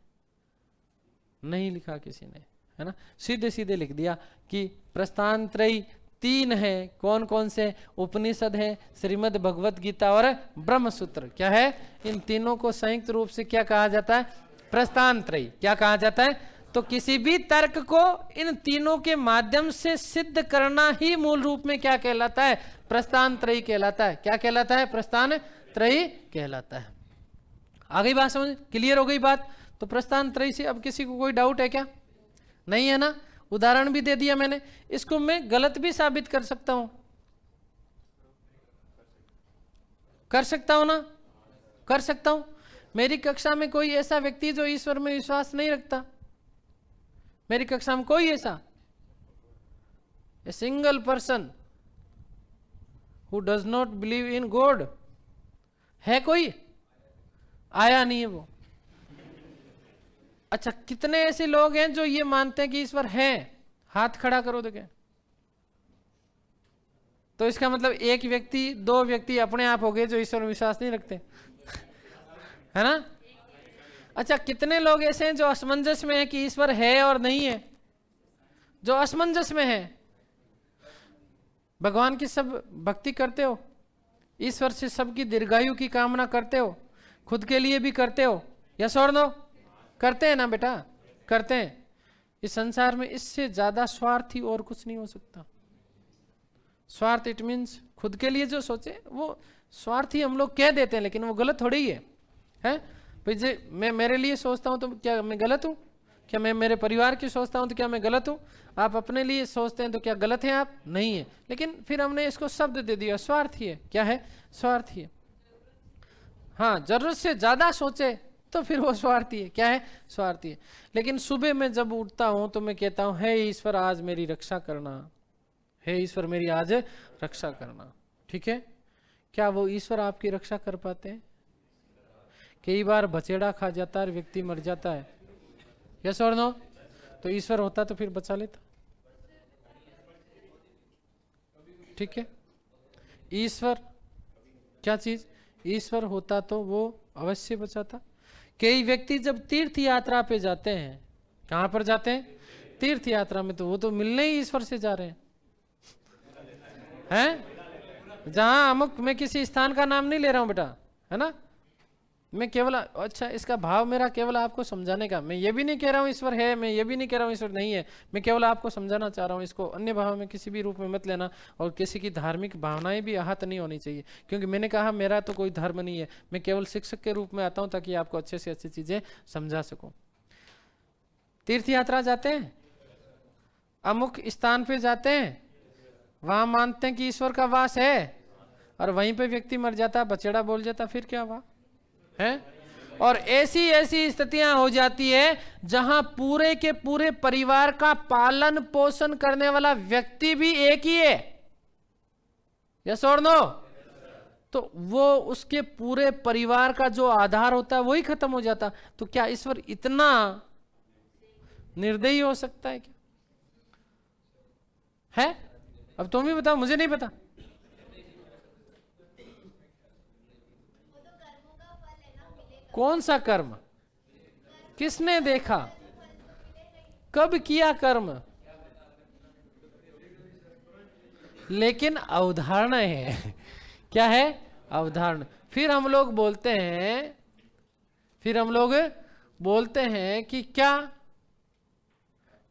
नहीं लिखा किसी ने, है ना? सीधे सीधे लिख दिया कि प्रस्थान त्रयी तीन है। कौन कौन से? उपनिषद है, श्रीमद् भगवत गीता और ब्रह्म सूत्र। क्या है? इन तीनों को संयुक्त रूप से क्या कहा जाता है? प्रस्थान त्रयी। क्या कहा जाता है? तो किसी भी तर्क को इन तीनों के माध्यम से सिद्ध करना ही मूल रूप में क्या कहलाता है? प्रस्थान त्रयी कहलाता है। क्या कहलाता है? प्रस्थान त्रयी कहलाता है। आ गई बात समझ? क्लियर हो गई बात? तो प्रस्थान त्रयी से अब किसी को कोई डाउट है क्या? नहीं है ना? उदाहरण भी दे दिया मैंने, इसको मैं गलत भी साबित कर सकता हूं, कर सकता हूं ना, कर सकता हूं। मेरी कक्षा में कोई ऐसा व्यक्ति जो ईश्वर में विश्वास नहीं रखता, मेरी कक्षा में कोई ऐसा, a single person who does not believe in God है कोई? आया नहीं है वो। अच्छा, कितने ऐसे लोग हैं जो ये मानते हैं कि ईश्वर है? हाथ खड़ा करो तो क्या? तो इसका मतलब एक व्यक्ति, दो व्यक्ति अपने आप हो गए जो ईश्वर में विश्वास नहीं रखते है ना? अच्छा, कितने लोग ऐसे हैं जो असमंजस में है कि ईश्वर है और नहीं है? जो असमंजस में है, भगवान की सब भक्ति करते हो, ईश्वर से सबकी दीर्घायु की कामना करते हो, खुद के लिए भी करते हो, यस और नो? करते हैं ना बेटा, करते हैं। इस संसार में इससे ज्यादा स्वार्थी और कुछ नहीं हो सकता। स्वार्थ इट मीन्स खुद के लिए जो सोचे वो स्वार्थी हम लोग कह देते हैं, लेकिन वो गलत थोड़ी ही है? भाई मैं मेरे लिए सोचता हूं तो क्या मैं गलत हूं? क्या मैं मेरे परिवार की सोचता हूं तो क्या मैं गलत हूं? आप अपने लिए सोचते हैं तो क्या गलत हैं आप? नहीं है। लेकिन फिर हमने इसको शब्द दे दिया, स्वार्थी है। क्या है? स्वार्थी है। हाँ, जरूरत से ज्यादा सोचे तो फिर वो स्वार्थी है। क्या है? स्वार्थी है। लेकिन सुबह में जब उठता हूं तो मैं कहता हूं, हे ईश्वर आज मेरी रक्षा करना, हे ईश्वर मेरी आज रक्षा करना। ठीक है? क्या वो ईश्वर आपकी रक्षा कर पाते हैं? कई बार बचेड़ा खा जाता है और व्यक्ति मर जाता है, यस और नो? तो ईश्वर होता तो फिर बचा लेता। ठीक है? ईश्वर क्या चीज? ईश्वर होता तो वो अवश्य बचाता। कई व्यक्ति जब तीर्थ यात्रा पे जाते हैं, कहां पर जाते हैं? तीर्थ यात्रा में, तो वो तो मिलने ही ईश्वर से जा रहे हैं। जहां अमुक, मैं किसी स्थान का नाम नहीं ले रहा हूं बेटा, है ना? मैं केवल, अच्छा इसका भाव मेरा केवल आपको समझाने का, मैं ये भी नहीं कह रहा हूँ ईश्वर है, मैं ये भी नहीं कह रहा हूँ ईश्वर नहीं है, मैं केवल आपको समझाना चाह रहा हूँ। इसको अन्य भाव में किसी भी रूप में मत लेना, और किसी की धार्मिक भावनाएं भी आहत नहीं होनी चाहिए, क्योंकि मैंने कहा मेरा तो कोई धर्म नहीं है, मैं केवल शिक्षक के रूप में आता हूँ ताकि आपको अच्छे से अच्छी चीजें समझा सकूं। तीर्थ यात्रा जाते हैं, अमुक स्थान पे जाते हैं, वहां मानते हैं कि ईश्वर का वास है, और वहीं पे व्यक्ति मर जाता, बचेड़ा बोल जाता, फिर क्या हुआ है? और ऐसी ऐसी स्थितियां हो जाती है जहां पूरे के पूरे परिवार का पालन पोषण करने वाला व्यक्ति भी एक ही है, यस और नो? तो वो उसके पूरे परिवार का जो आधार होता है वही खत्म हो जाता। तो क्या ईश्वर इतना निर्दयी हो सकता है? क्या है? अब तुम ही बताओ, मुझे नहीं पता। कौन सा कर्म? किसने देखा? कब किया कर्म? लेकिन अवधारणा है। क्या है? अवधारणा। फिर हम लोग बोलते हैं कि क्या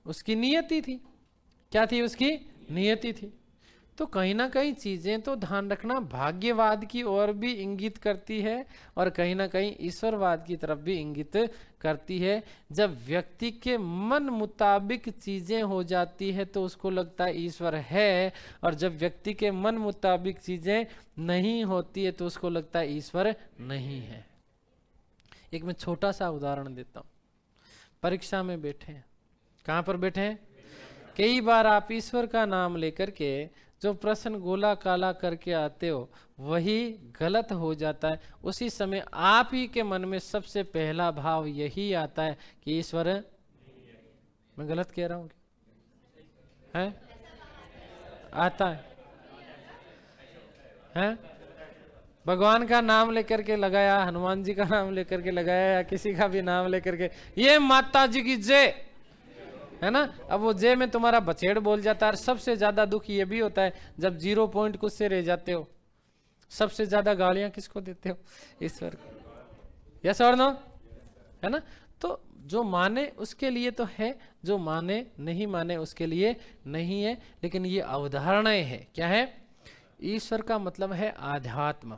उसकी नियति थी? क्या थी उसकी? नियति थी। तो कहीं ना कहीं चीजें तो ध्यान रखना भाग्यवाद की ओर भी इंगित करती है, और कहीं ना कहीं ईश्वरवाद की तरफ भी इंगित करती है। जब व्यक्ति के मन मुताबिक चीजें हो जाती है तो उसको लगता है ईश्वर है, और जब व्यक्ति के मन मुताबिक चीजें नहीं होती है तो उसको लगता है ईश्वर नहीं है। एक मैं छोटा सा उदाहरण देता हूं। परीक्षा में बैठे हैं, कहां पर बैठे हैं? कई बार आप ईश्वर का नाम लेकर के जो प्रश्न गोला काला करके आते हो वही गलत हो जाता है। उसी समय आप ही के मन में सबसे पहला भाव यही आता है कि ईश्वर, मैं गलत कह रहा हूं क्या? है? आता है? भगवान का नाम लेकर के लगाया, हनुमान जी का नाम लेकर के लगाया, या किसी का भी नाम लेकर के, ये माता जी की जय, है ना? अब वो जय में तुम्हारा बछेड़ बोल जाता है। सबसे ज्यादा दुख ये भी होता है जब 0 पॉइंट कुछ से रह जाते हो। सबसे ज्यादा गालियां किसको देते हो? ईश्वर को, यस और नो? है ना? तो जो माने उसके लिए तो है, जो माने नहीं माने उसके लिए नहीं है। लेकिन ये अवधारणाएं है। क्या है? ईश्वर का मतलब है आध्यात्म।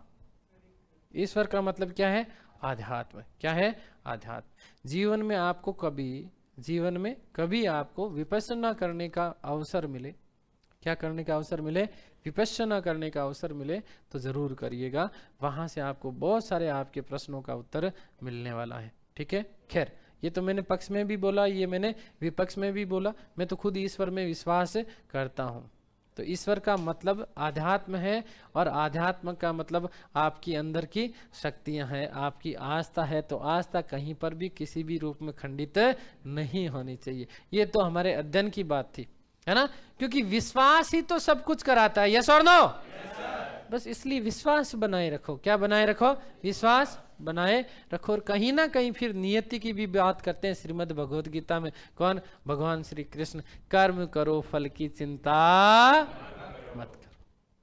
ईश्वर का मतलब क्या है? आध्यात्म। क्या है? आध्यात्म। जीवन में आपको कभी जीवन में कभी आपको विपश्यना करने का अवसर मिले, क्या करने का अवसर मिले, विपश्यना करने का अवसर मिले, तो जरूर करिएगा। वहां से आपको बहुत सारे आपके प्रश्नों का उत्तर मिलने वाला है। ठीक है, खैर ये तो मैंने पक्ष में भी बोला, ये मैंने विपक्ष में भी बोला। मैं तो खुद ईश्वर में विश्वास करता हूँ। तो ईश्वर का मतलब आध्यात्म है, और आध्यात्म का मतलब आपकी अंदर की शक्तियां हैं, आपकी आस्था है। तो आस्था कहीं पर भी किसी भी रूप में खंडित नहीं होनी चाहिए। ये तो हमारे अध्ययन की बात थी, है ना, क्योंकि विश्वास ही तो सब कुछ कराता है। यस और नो? बस इसलिए विश्वास बनाए रखो। क्या बनाए रखो? विश्वास बनाए रखो। और कहीं ना कहीं फिर नियति की भी बात करते हैं श्रीमद् भगवद गीता में। कौन? भगवान श्री कृष्ण। कर्म करो, फल की चिंता मत करो।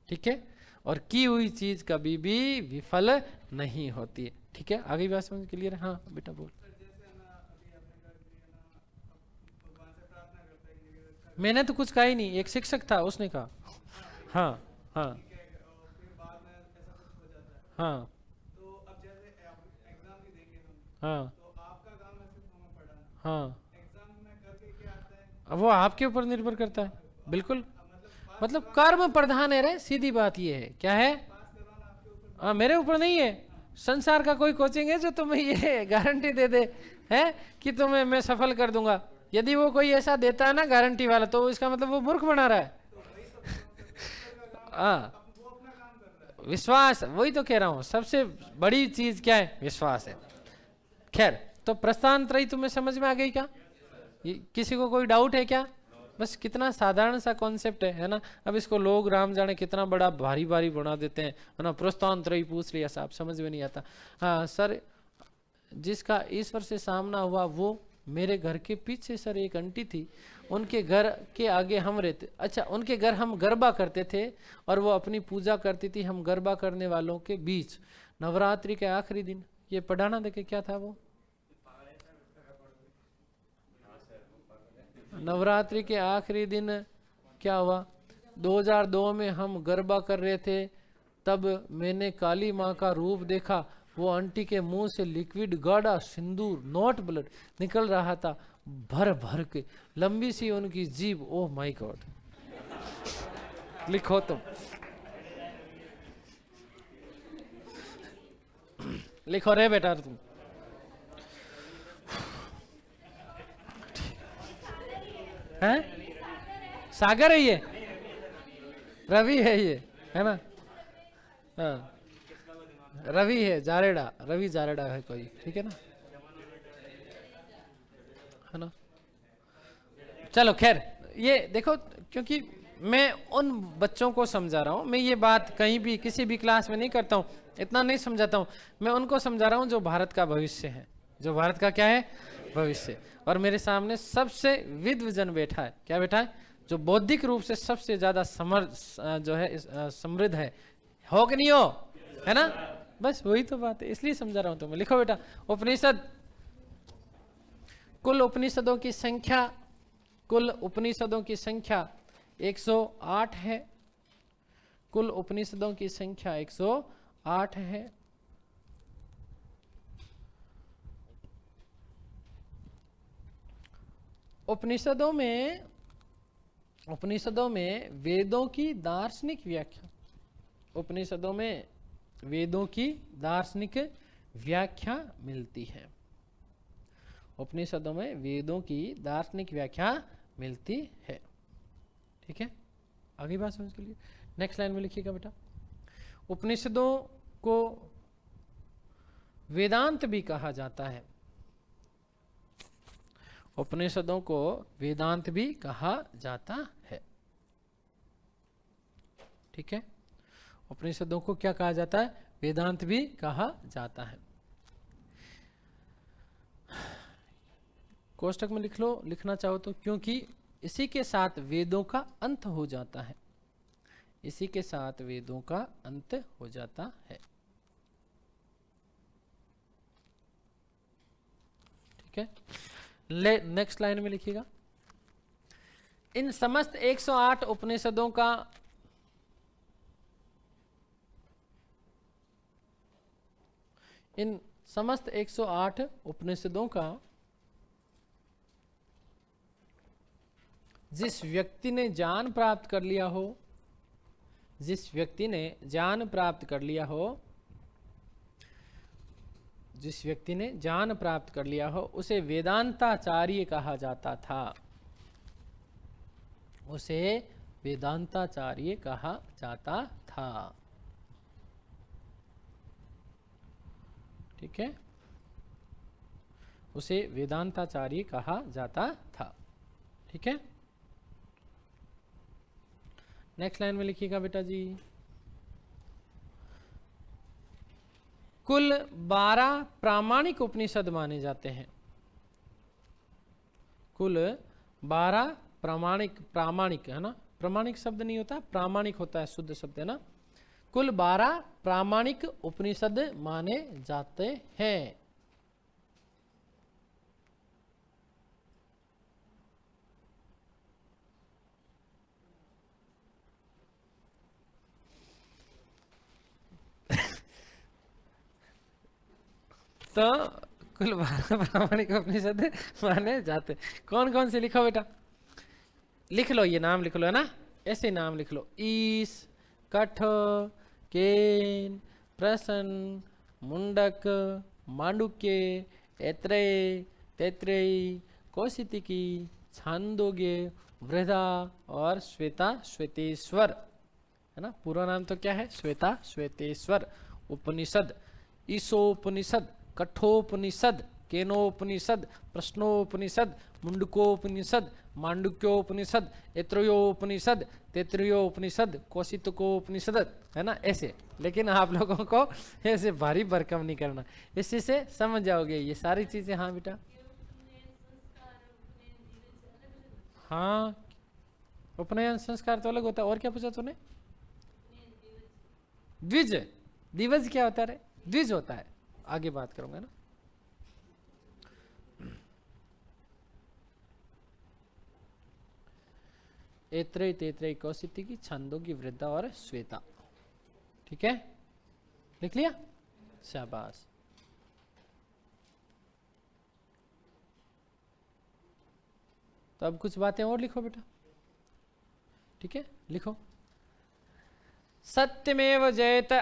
ठीक है, और की हुई चीज कभी भी विफल नहीं होती है। ठीक है, आगे बात समझ क्लियर है? हाँ बेटा बोल। मैंने तो कुछ कहा ही नहीं, एक शिक्षक था उसने कहा। हाँ हाँ हाँ तो अब जैसे एग्जाम भी देंगे हम, हाँ तो आपका काम है सिर्फ हमें पढ़ाना। हाँ, एग्जाम में करके क्या आता है? अब वो आपके ऊपर निर्भर करता है। बिल्कुल, मतलब कर्म प्रधान है रे, सीधी बात ये है। क्या है? पास करवाना आपके ऊपर। हाँ, मेरे ऊपर नहीं है। संसार का कोई कोचिंग है जो तुम्हें ये गारंटी दे दे है कि तुम्हें मैं सफल कर दूंगा? यदि वो कोई ऐसा देता है ना गारंटी वाला, तो इसका मतलब वो मूर्ख बना रहा है। हाँ, वो अपना काम कर रहा है। विश्वास, वही तो कह रहा हूँ, सबसे बड़ी चीज क्या है? विश्वास है। खैर, तो प्रस्थानत्रयी तुम्हें समझ में आ गई क्या? किसी को कोई डाउट है क्या? बस कितना साधारण सा कॉन्सेप्ट है ना। अब इसको लोग राम जाने कितना बड़ा भारी भारी बना देते हैं, है ना। प्रस्थानत्रयी पूछ लिया साहब, समझ में नहीं आता। हाँ सर, जिसका ईश्वर से सामना हुआ वो मेरे घर के पीछे सर एक आंटी थी, उनके घर के आगे हम रहते। अच्छा, उनके घर हम गरबा करते थे और वो अपनी पूजा करती थी हम गरबा करने वालों के बीच, नवरात्रि के आखिरी दिन। ये पढ़ाना देखे क्या था वो? नवरात्रि के आखिरी दिन क्या हुआ? 2002 में हम गरबा कर रहे थे, तब मैंने काली माँ का रूप देखा। वो आंटी के मुंह से लिक्विड गाढ़ा सिंदूर, नॉट ब्लड, निकल रहा था भर भर के। लंबी सी उनकी जीभ, ओह माय गॉड। लिखो तुम, लिखो रे बेटा तुम। हैं? सागर है ये, रवि है ये, है ना। हाँ, रवि है, जारेडा, रवि जारेडा है कोई, ठीक है ना, है ना। चलो खैर, ये देखो, क्योंकि मैं उन बच्चों को समझा रहा हूँ। मैं ये बात कहीं भी किसी भी क्लास में नहीं करता हूँ, इतना नहीं समझाता हूँ। मैं उनको समझा रहा हूँ जो भारत का भविष्य है, जो भारत का क्या है? भविष्य। और मेरे सामने सबसे विद्वजन बैठा है। क्या बैठा है? जो बौद्धिक रूप से सबसे ज्यादा जो है समृद्ध है। हो कि नहीं हो? है ना। बस वही तो बात है, इसलिए समझा रहा हूं तुम्हें। लिखो बेटा, उपनिषद, कुल उपनिषदों की संख्या, कुल उपनिषदों की संख्या 108 है। कुल उपनिषदों की संख्या 108 है। उपनिषदों में वेदों की दार्शनिक व्याख्या, उपनिषदों में वेदों की दार्शनिक व्याख्या मिलती है। उपनिषदों में वेदों की दार्शनिक व्याख्या मिलती है। ठीक है, आगे बात समझ के लिए नेक्स्ट लाइन में लिखिएगा बेटा। उपनिषदों को वेदांत भी कहा जाता है। उपनिषदों को वेदांत भी कहा जाता है। ठीक है, उपनिषदों को क्या कहा जाता है? वेदांत भी कहा जाता है। कोष्टक में लिख लो, लिखना चाहो तो, क्योंकि इसी के साथ वेदों का अंत हो जाता है। इसी के साथ वेदों का अंत हो जाता है। ठीक है, नेक्स्ट लाइन में लिखिएगा। इन समस्त 108 उपनिषदों का इन समस्त 108 उपनिषदों का जिस व्यक्ति ने ज्ञान प्राप्त कर लिया हो, जिस व्यक्ति ने ज्ञान प्राप्त कर लिया हो, जिस व्यक्ति ने ज्ञान प्राप्त कर लिया हो उसे वेदांताचार्य कहा जाता था, उसे वेदांताचार्य कहा जाता था। ठीक है, उसे वेदांताचार्य कहा जाता था। ठीक है, नेक्स्ट लाइन में लिखिएगा बेटा जी। कुल 12 प्रामाणिक उपनिषद माने जाते हैं। कुल 12 प्रामाणिक, प्रामाणिक है ना, प्रामाणिक शब्द नहीं होता, प्रामाणिक होता है, शुद्ध शब्द है ना। कुल 12 प्रामाणिक उपनिषद माने जाते हैं। तो कुल 12 प्रामाणिक उपनिषद माने जाते। कौन कौन से लिखो बेटा, लिख लो, ये नाम लिख लो, है ना, ऐसे नाम लिख लो। ईश, कठ, केन, प्रसन, मुंडक, मांडुक्य, ऐत्रेय, तैत्रेयी, कौशितिकी, छांदोग्य, वृहदा और श्वेता श्वेतेश्वर, है ना। पूरा नाम तो क्या है, श्वेता श्वेतेश्वर उपनिषद। ईशोपनिषद, कठोपनिषद, केनोपनिषद, प्रश्नोपनिषद, मुंडकोपनिषद, मांडुक्योपनिषद, ऐत्रेयोपनिषद, तैत्रेयोपनिषद, कौशितकोपनिषद, है ना, ऐसे। लेकिन आप लोगों को ऐसे भारी भरकम नहीं करना, इसी से समझ जाओगे ये सारी चीजें। हाँ बेटा, हाँ, उपनयन संस्कार तो अलग होता है। और क्या पूछा तूने? द्विज, दिवज क्या होता है? द्विज होता है, आगे बात करूंगा ना। ऐत्रेय, तैत्रेयी, कौशितिकी, छांदोग्य, वृहदा और श्वेता। ठीक है, लिख लिया, शाबाश। तो अब कुछ बातें और लिखो बेटा। ठीक है, लिखो। सत्यमेव जयते,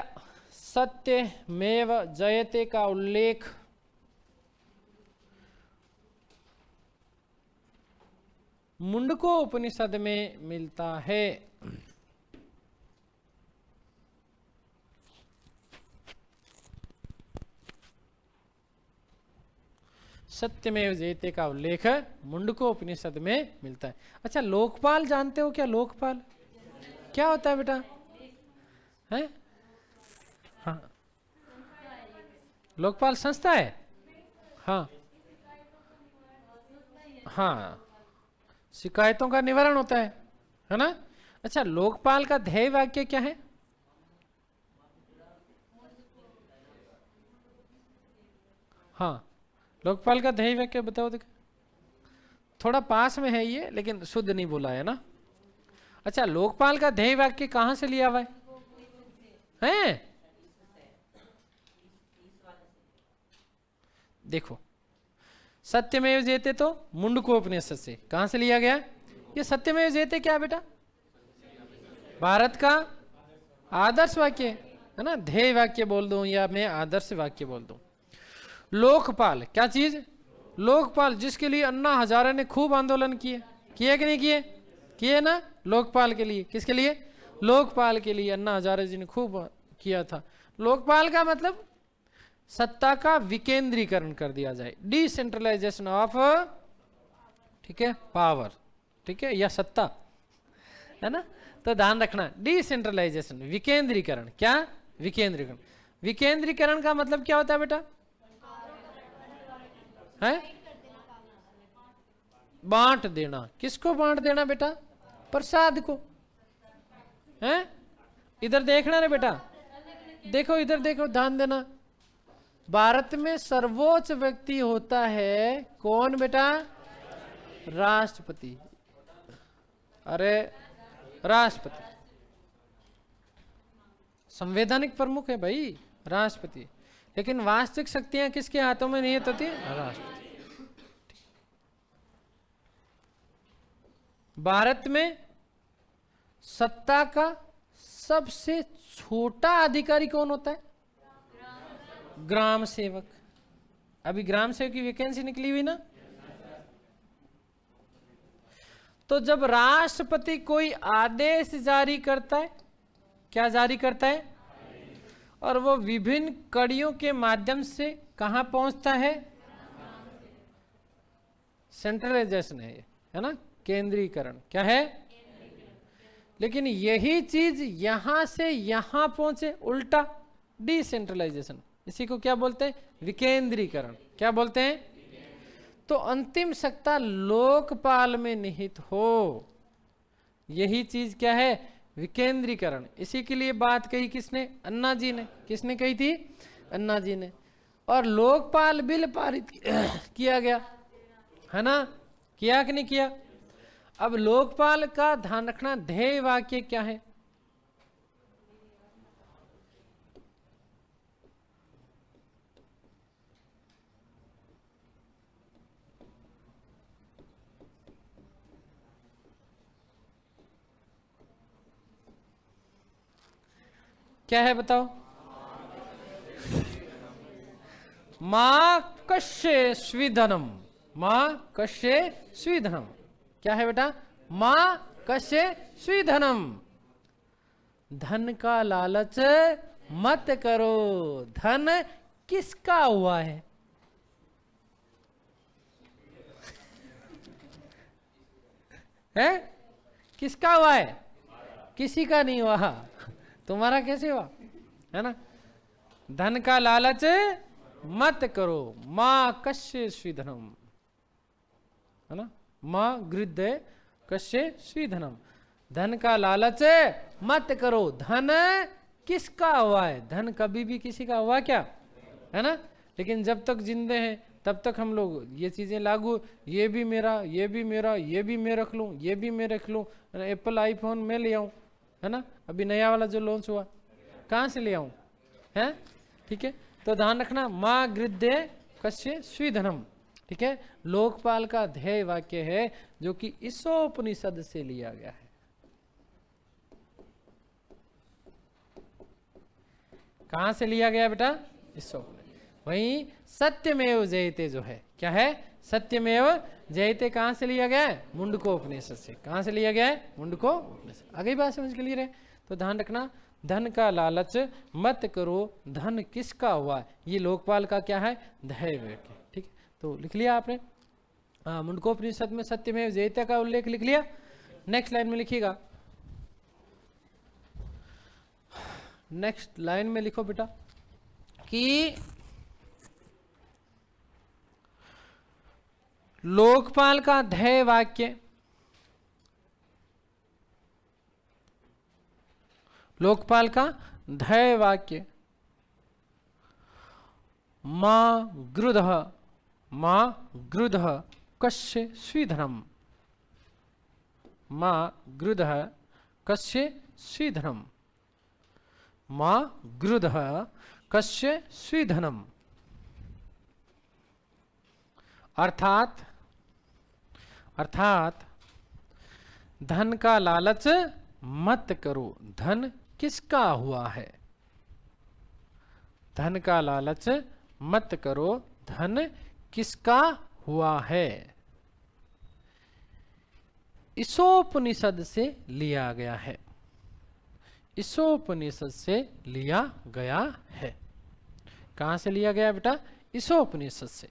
सत्यमेव जयते का उल्लेख मुंडको उपनिषद में मिलता है। सत्यमेव जयते का उल्लेख मुंडको उपनिषद में मिलता है। अच्छा, लोकपाल जानते हो क्या? लोकपाल क्या होता है बेटा? है? हाँ, लोकपाल संस्था है। हाँ हाँ, शिकायतों का निवारण होता है ना। अच्छा, लोकपाल का ध्येय वाक्य क्या है? हाँ, लोकपाल का ध्येय वाक्य बताओ। देखो, थोड़ा पास में है ये, लेकिन शुद्ध नहीं बोला है ना। अच्छा, लोकपाल का ध्येय वाक्य कहां से लिया हुआ है? देखो, सत्यमेव जयते तो मुंडकोपनिषद से, कहां से लिया गया? ये सत्यमेव जयते क्या बेटा? भारत का आदर्श वाक्य है ना। ध्येय वाक्य बोल दूं या मैं आदर्श वाक्य बोल दूं। लोकपाल क्या चीज? लोकपाल, जिसके लिए अन्ना हजारे ने खूब आंदोलन किए कि नहीं किए? किए ना, लोकपाल के लिए। किसके लिए? लोकपाल के लिए अन्ना हजारे जी ने खूब किया था। लोकपाल का मतलब सत्ता का विकेंद्रीकरण कर दिया जाए, डिसेंट्रलाइजेशन ऑफ, ठीक है, पावर, ठीक है, या सत्ता, है ना। तो ध्यान रखना, डिसेंट्रलाइजेशन, विकेंद्रीकरण। क्या? विकेंद्रीकरण। विकेंद्रीकरण का मतलब क्या होता है बेटा? है बांट देना। किसको बांट देना बेटा? प्रसाद को। है, इधर देखना रे बेटा, देखो इधर देखो, ध्यान देना। भारत में सर्वोच्च व्यक्ति होता है कौन बेटा? राष्ट्रपति। अरे राष्ट्रपति संवैधानिक प्रमुख है भाई, राष्ट्रपति। लेकिन वास्तविक शक्तियां किसके हाथों में निहित होती है? राष्ट्रपति। भारत में सत्ता का सबसे छोटा अधिकारी कौन होता है? ग्राम सेवक। अभी ग्राम सेवक की वैकेंसी निकली हुई ना। तो जब राष्ट्रपति कोई आदेश जारी करता है, क्या जारी करता है? और वो विभिन्न कड़ियों के माध्यम से कहां पहुंचता है? सेंट्रलाइजेशन है ना, केंद्रीकरण। क्या है? लेकिन यही चीज यहां से यहां पहुंचे, उल्टा डिसेंट्रलाइजेशन। इसी को क्या बोलते हैं? विकेंद्रीकरण। क्या बोलते हैं? तो अंतिम सत्ता लोकपाल में निहित हो, यही चीज क्या है? विकेंद्रीकरण। इसी के लिए बात कही किसने? अन्ना जी ने। किसने कही थी? अन्ना जी ने। और लोकपाल बिल पारित किया गया, है ना? किया कि नहीं किया? अब लोकपाल का ध्यान रखना, ध्येय वाक्य क्या है? क्या है बताओ? मां कश्य स्विधनम। मां कश्य स्विधनम। क्या है बेटा? मां कश्य स्विधनम। धन का लालच मत करो, धन किसका हुआ है? किसका हुआ है? किसी का नहीं हुआ। तुम्हारा कैसे हुआ? है ना? धन का लालच मत करो, मां कश्य स्विधनम, है ना? मां गृध्य कश्य स्विधनम। धन का लालच मत करो, धन किसका हुआ है? धन कभी भी किसी का हुआ क्या? है ना? लेकिन जब तक जिंदे हैं तब तक हम लोग ये चीजें लागू, ये भी मेरा, ये भी मेरा, ये भी मैं रख लूं, ये भी मैं रख लूं, एप्पल आईफोन मैं ले आऊं, है ना? अभी नया वाला जो लॉन्च हुआ, कहां से ले आऊं? है, ठीक है? तो ध्यान रखना, मां गृध्य कश्य स्विधनम। ठीक है? लोकपाल का ध्येय वाक्य है जो कि ईशोपनिषद से लिया गया है। कहां से लिया गया बेटा? ईशोपनिषद। वहीं सत्यमेव जयते जो है, क्या है? सत्यमेव जयते कहां से लिया गया है? मुंडकोपनिषद से। कहां से लिया गया है? मुंडकोपनिषद। आगे बात समझ क्लियर है? तो ध्यान रखना, धन का लालच मत करो, धन किसका हुआ है? ये लोकपाल का क्या है? ध्येय वाक्य। ठीक है? तो लिख लिया आपने? मुंडकोपनिषद में सत्यमेव जयते का उल्लेख लिख लिया। नेक्स्ट लाइन में लिखिएगा, नेक्स्ट लाइन में लिखो बेटा कि लोकपाल का ध्येय वाक्य, लोकपाल का ध्येय वाक्य मां गृध्य कश्य स्विधनम। मां गृध्य कश्य स्विधनम। मां गृध्य कश्य स्विधनम। अर्थात धन का लालच मत करो, धन किसका हुआ है? धन का लालच मत करो, धन किसका हुआ है? ईशोपनिषद से लिया गया है। ईशोपनिषद से लिया गया है। कहां से लिया गया बेटा? ईशोपनिषद से।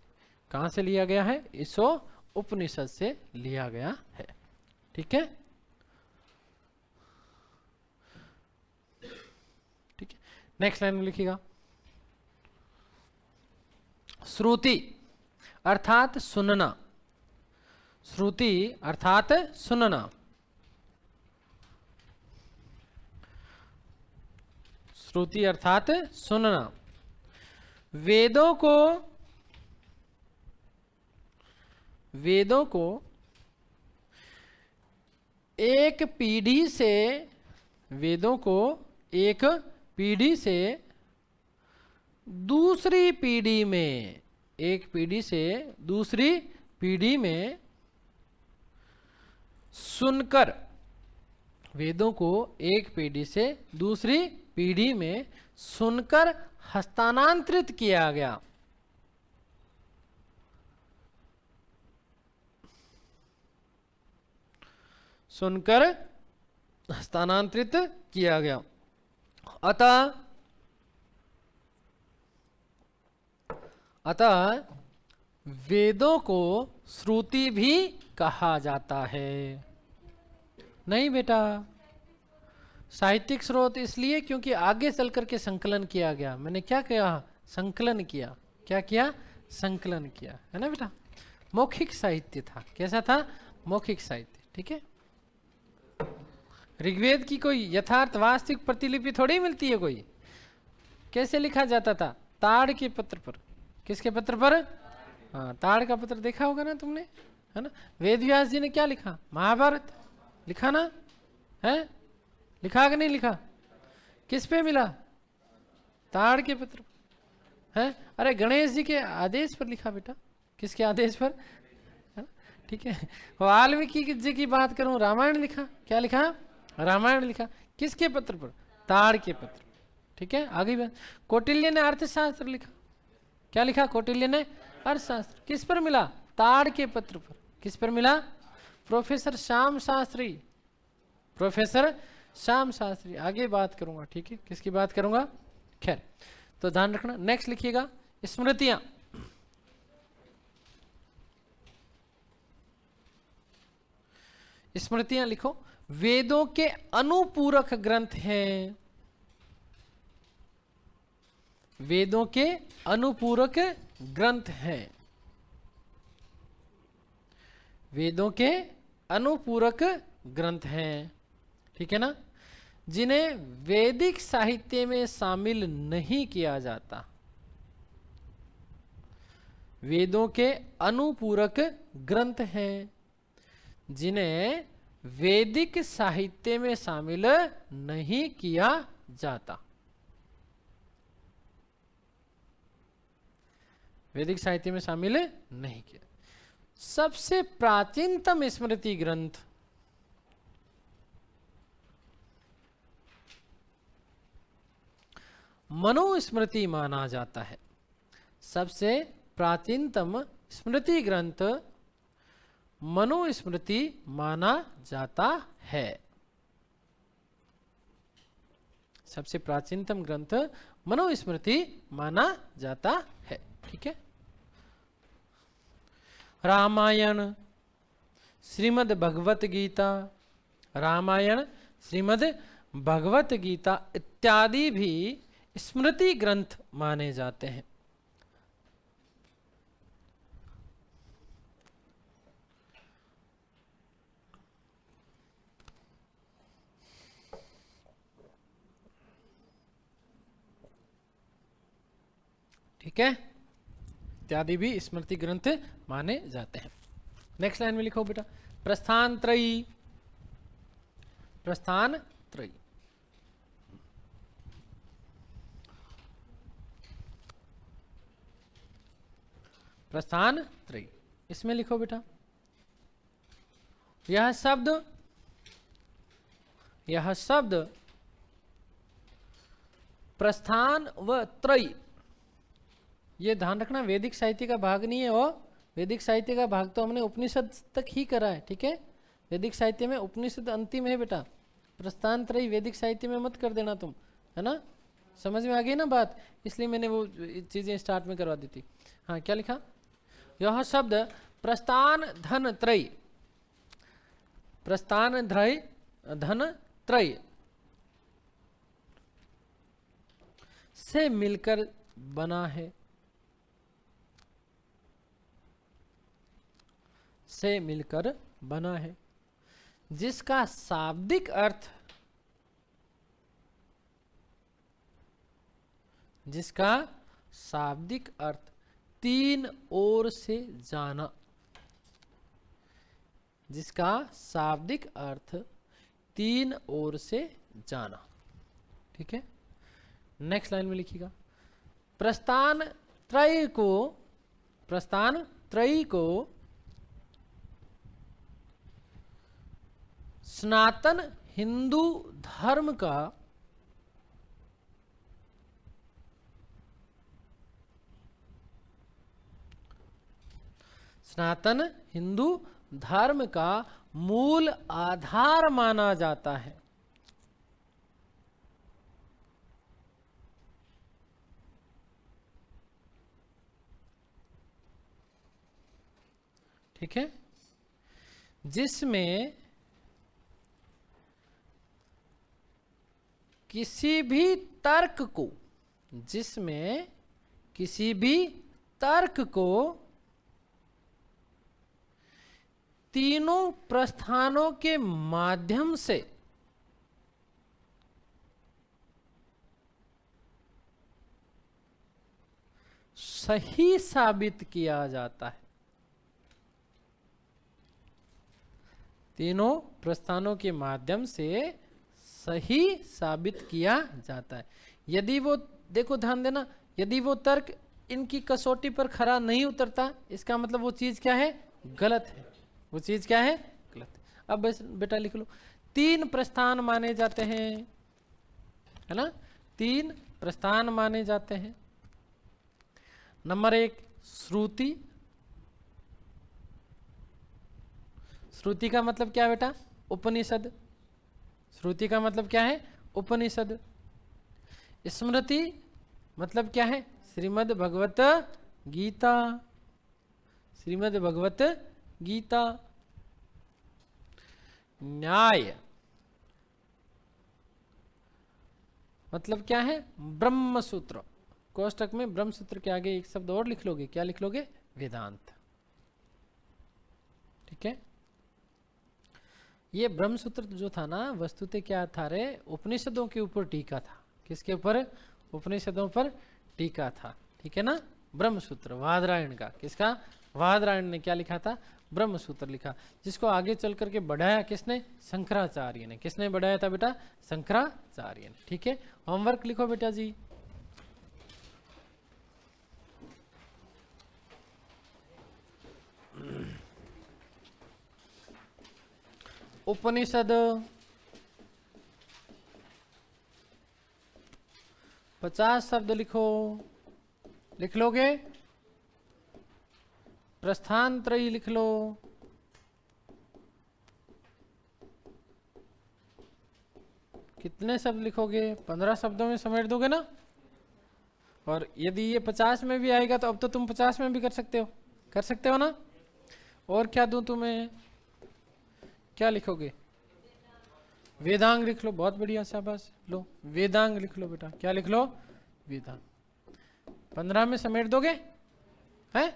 कहां से लिया गया है? ईशोपनिषद से लिया गया है। ठीक है? ठीक है, नेक्स्ट लाइन में लिखिएगा, श्रुति अर्थात सुनना। श्रुति अर्थात सुनना। श्रुति अर्थात सुनना। वेदों को एक पीढ़ी से, वेदों को एक पीढ़ी से दूसरी पीढ़ी में, एक पीढ़ी से दूसरी पीढ़ी में सुनकर, वेदों को एक पीढ़ी से दूसरी पीढ़ी में सुनकर हस्तांतरित किया गया। सुनकर हस्तांतरित किया गया। अतः वेदों को श्रुति भी कहा जाता है। नहीं बेटा, साहित्यिक स्रोत इसलिए क्योंकि आगे चल करके संकलन किया गया। मैंने क्या किया? संकलन किया। क्या किया? संकलन किया, है ना बेटा। मौखिक साहित्य था। कैसा था? मौखिक साहित्य। ठीक है। ऋग्वेद की कोई यथार्थ वास्तविक प्रतिलिपि थोड़ी मिलती है कोई। कैसे लिखा जाता था? ताड़ के पत्र पर। किसके पत्र पर? हाँ, ताड़ का पत्र देखा होगा ना तुमने, है ना। वेद व्यास जी ने क्या लिखा? महाभारत लिखा ना है? लिखा कि नहीं लिखा? किस पे मिला? ताड़ के पत्र है। अरे गणेश जी के आदेश पर लिखा बेटा। किसके आदेश पर? है? ठीक है। वाल्मीकि जी की बात करूं, रामायण लिखा। क्या लिखा? रामायण लिखा। किसके पत्र पर? ताड़ के पत्र। ठीक है। आगे बात, कौटिल्य ने अर्थशास्त्र लिखा। क्या लिखा? कौटिल्य ने अर्थशास्त्र। किस पर मिला? ताड़ के पत्र पर। किस पर मिला? प्रोफेसर श्याम शास्त्री। प्रोफेसर श्याम शास्त्री। आगे बात करूंगा। ठीक है। किसकी बात करूंगा? खैर, तो ध्यान रखना। नेक्स्ट लिखिएगा, स्मृतियां। स्मृतियां लिखो। वेदों के अनुपूरक ग्रंथ हैं। वेदों के अनुपूरक ग्रंथ हैं। वेदों के अनुपूरक ग्रंथ हैं। ठीक है ना। जिन्हें वैदिक साहित्य में शामिल नहीं किया जाता। वेदों के अनुपूरक ग्रंथ हैं जिन्हें वैदिक साहित्य में शामिल नहीं किया जाता। वैदिक साहित्य में शामिल नहीं किया। सबसे प्राचीनतम स्मृति ग्रंथ मनुस्मृति माना जाता है। सबसे प्राचीनतम स्मृति ग्रंथ मनुस्मृति माना जाता है। सबसे प्राचीनतम ग्रंथ मनुस्मृति माना जाता है। ठीक है। रामायण, श्रीमद् भगवत गीता, रामायण, श्रीमद् भगवत गीता इत्यादि भी स्मृति ग्रंथ माने जाते हैं। ठीक है। इत्यादि भी स्मृति ग्रंथ माने जाते हैं। नेक्स्ट लाइन में लिखो बेटा, प्रस्थान त्रयी। प्रस्थान त्रयी। प्रस्थान त्रयी, इसमें लिखो बेटा, यह शब्द प्रस्थान व त्रयी, ये ध्यान रखना वैदिक साहित्य का भाग नहीं है। वो वैदिक साहित्य का भाग तो हमने उपनिषद तक ही करा है। ठीक है। वैदिक साहित्य में उपनिषद अंतिम है बेटा। प्रस्थान त्रयी वैदिक साहित्य में मत कर देना तुम, है ना। समझ में आ गई ना बात? इसलिए मैंने वो चीजें स्टार्ट में करवा दी थी। हाँ, क्या लिखा? यह शब्द प्रस्थान धन त्रयी, प्रस्थान धन त्रयी से मिलकर बना है। से मिलकर बना है, जिसका शाब्दिक अर्थ, जिसका शाब्दिक अर्थ तीन ओर से जाना, जिसका शाब्दिक अर्थ तीन ओर से जाना। ठीक है। नेक्स्ट लाइन में लिखिएगा, प्रस्थान त्रयी को, प्रस्थान त्रयी को सनातन हिंदू धर्म का सनातन हिंदू धर्म का मूल आधार माना जाता है। ठीक है, जिसमें किसी भी तर्क को तीनों प्रस्थानों के माध्यम से सही साबित किया जाता है। तीनों प्रस्थानों के माध्यम से सही साबित किया जाता है। यदि वो, देखो ध्यान देना, यदि वो तर्क इनकी कसौटी पर खरा नहीं उतरता, इसका मतलब वो चीज क्या है? गलत है। वो चीज क्या है? गलत है। अब बस बेटा लिख लो, 3 प्रस्थान माने जाते हैं, है ना? 3 प्रस्थान माने जाते हैं। नंबर 1 श्रुति। श्रुति का मतलब क्या है बेटा? उपनिषद। श्रुति का मतलब क्या है? उपनिषद। स्मृति मतलब क्या है? श्रीमद् भगवत गीता। श्रीमद् भगवत गीता। न्याय मतलब क्या है? ब्रह्म सूत्र। कोष्टक में ब्रह्म सूत्र के आगे एक शब्द और लिख लोगे, क्या लिख लोगे? वेदांत। ठीक है, ये ब्रह्म सूत्र जो था ना, वस्तुतः क्या था रे? उपनिषदों के ऊपर टीका था। किसके ऊपर? उपनिषदों पर टीका था। ठीक है ना? ब्रह्म सूत्र वादरायण का। किसका? वादरायण ने क्या लिखा था? ब्रह्म सूत्र लिखा, जिसको आगे चल करके बढ़ाया किसने? शंकराचार्य ने। किसने बढ़ाया था बेटा? शंकराचार्य ने। ठीक है, होमवर्क लिखो बेटा जी। उपनिषद 50 शब्द लिखो। लिख लोगे? प्रस्थान त्रयी लिख लो। कितने शब्द लिखोगे? 15 शब्दों में समेट दोगे ना? और यदि ये 50 में भी आएगा तो अब तो तुम 50 में भी कर सकते हो। कर सकते हो ना? और क्या दूं तुम्हें? क्या लिखोगे? वेदांग लिख लो। बहुत बढ़िया, शाबाश। लो वेदांग लिख लो बेटा। क्या लिख लो? वेदांग। 15 में समेट दोगे? है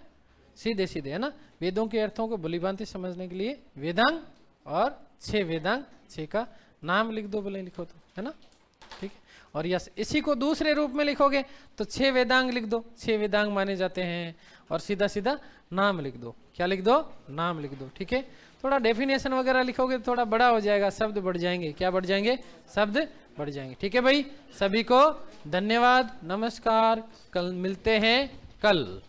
सीधे सीधे, है ना? वेदों के अर्थों को भलीभांति समझने के लिए वेदांग और 6 वेदांग, 6 का नाम लिख दो, बोले लिखो तो, है ना? ठीक है, और यस इसी को दूसरे रूप में लिखोगे तो 6 वेदांग लिख दो। 6 वेदांग माने जाते हैं, और सीधा सीधा नाम लिख दो। क्या लिख दो? नाम लिख दो। ठीक है, थोड़ा डेफिनेशन वगैरह लिखोगे तो थोड़ा बड़ा हो जाएगा, शब्द बढ़ जाएंगे। क्या बढ़ जाएंगे? शब्द बढ़ जाएंगे। ठीक है भाई, सभी को धन्यवाद, नमस्कार। कल मिलते हैं कल।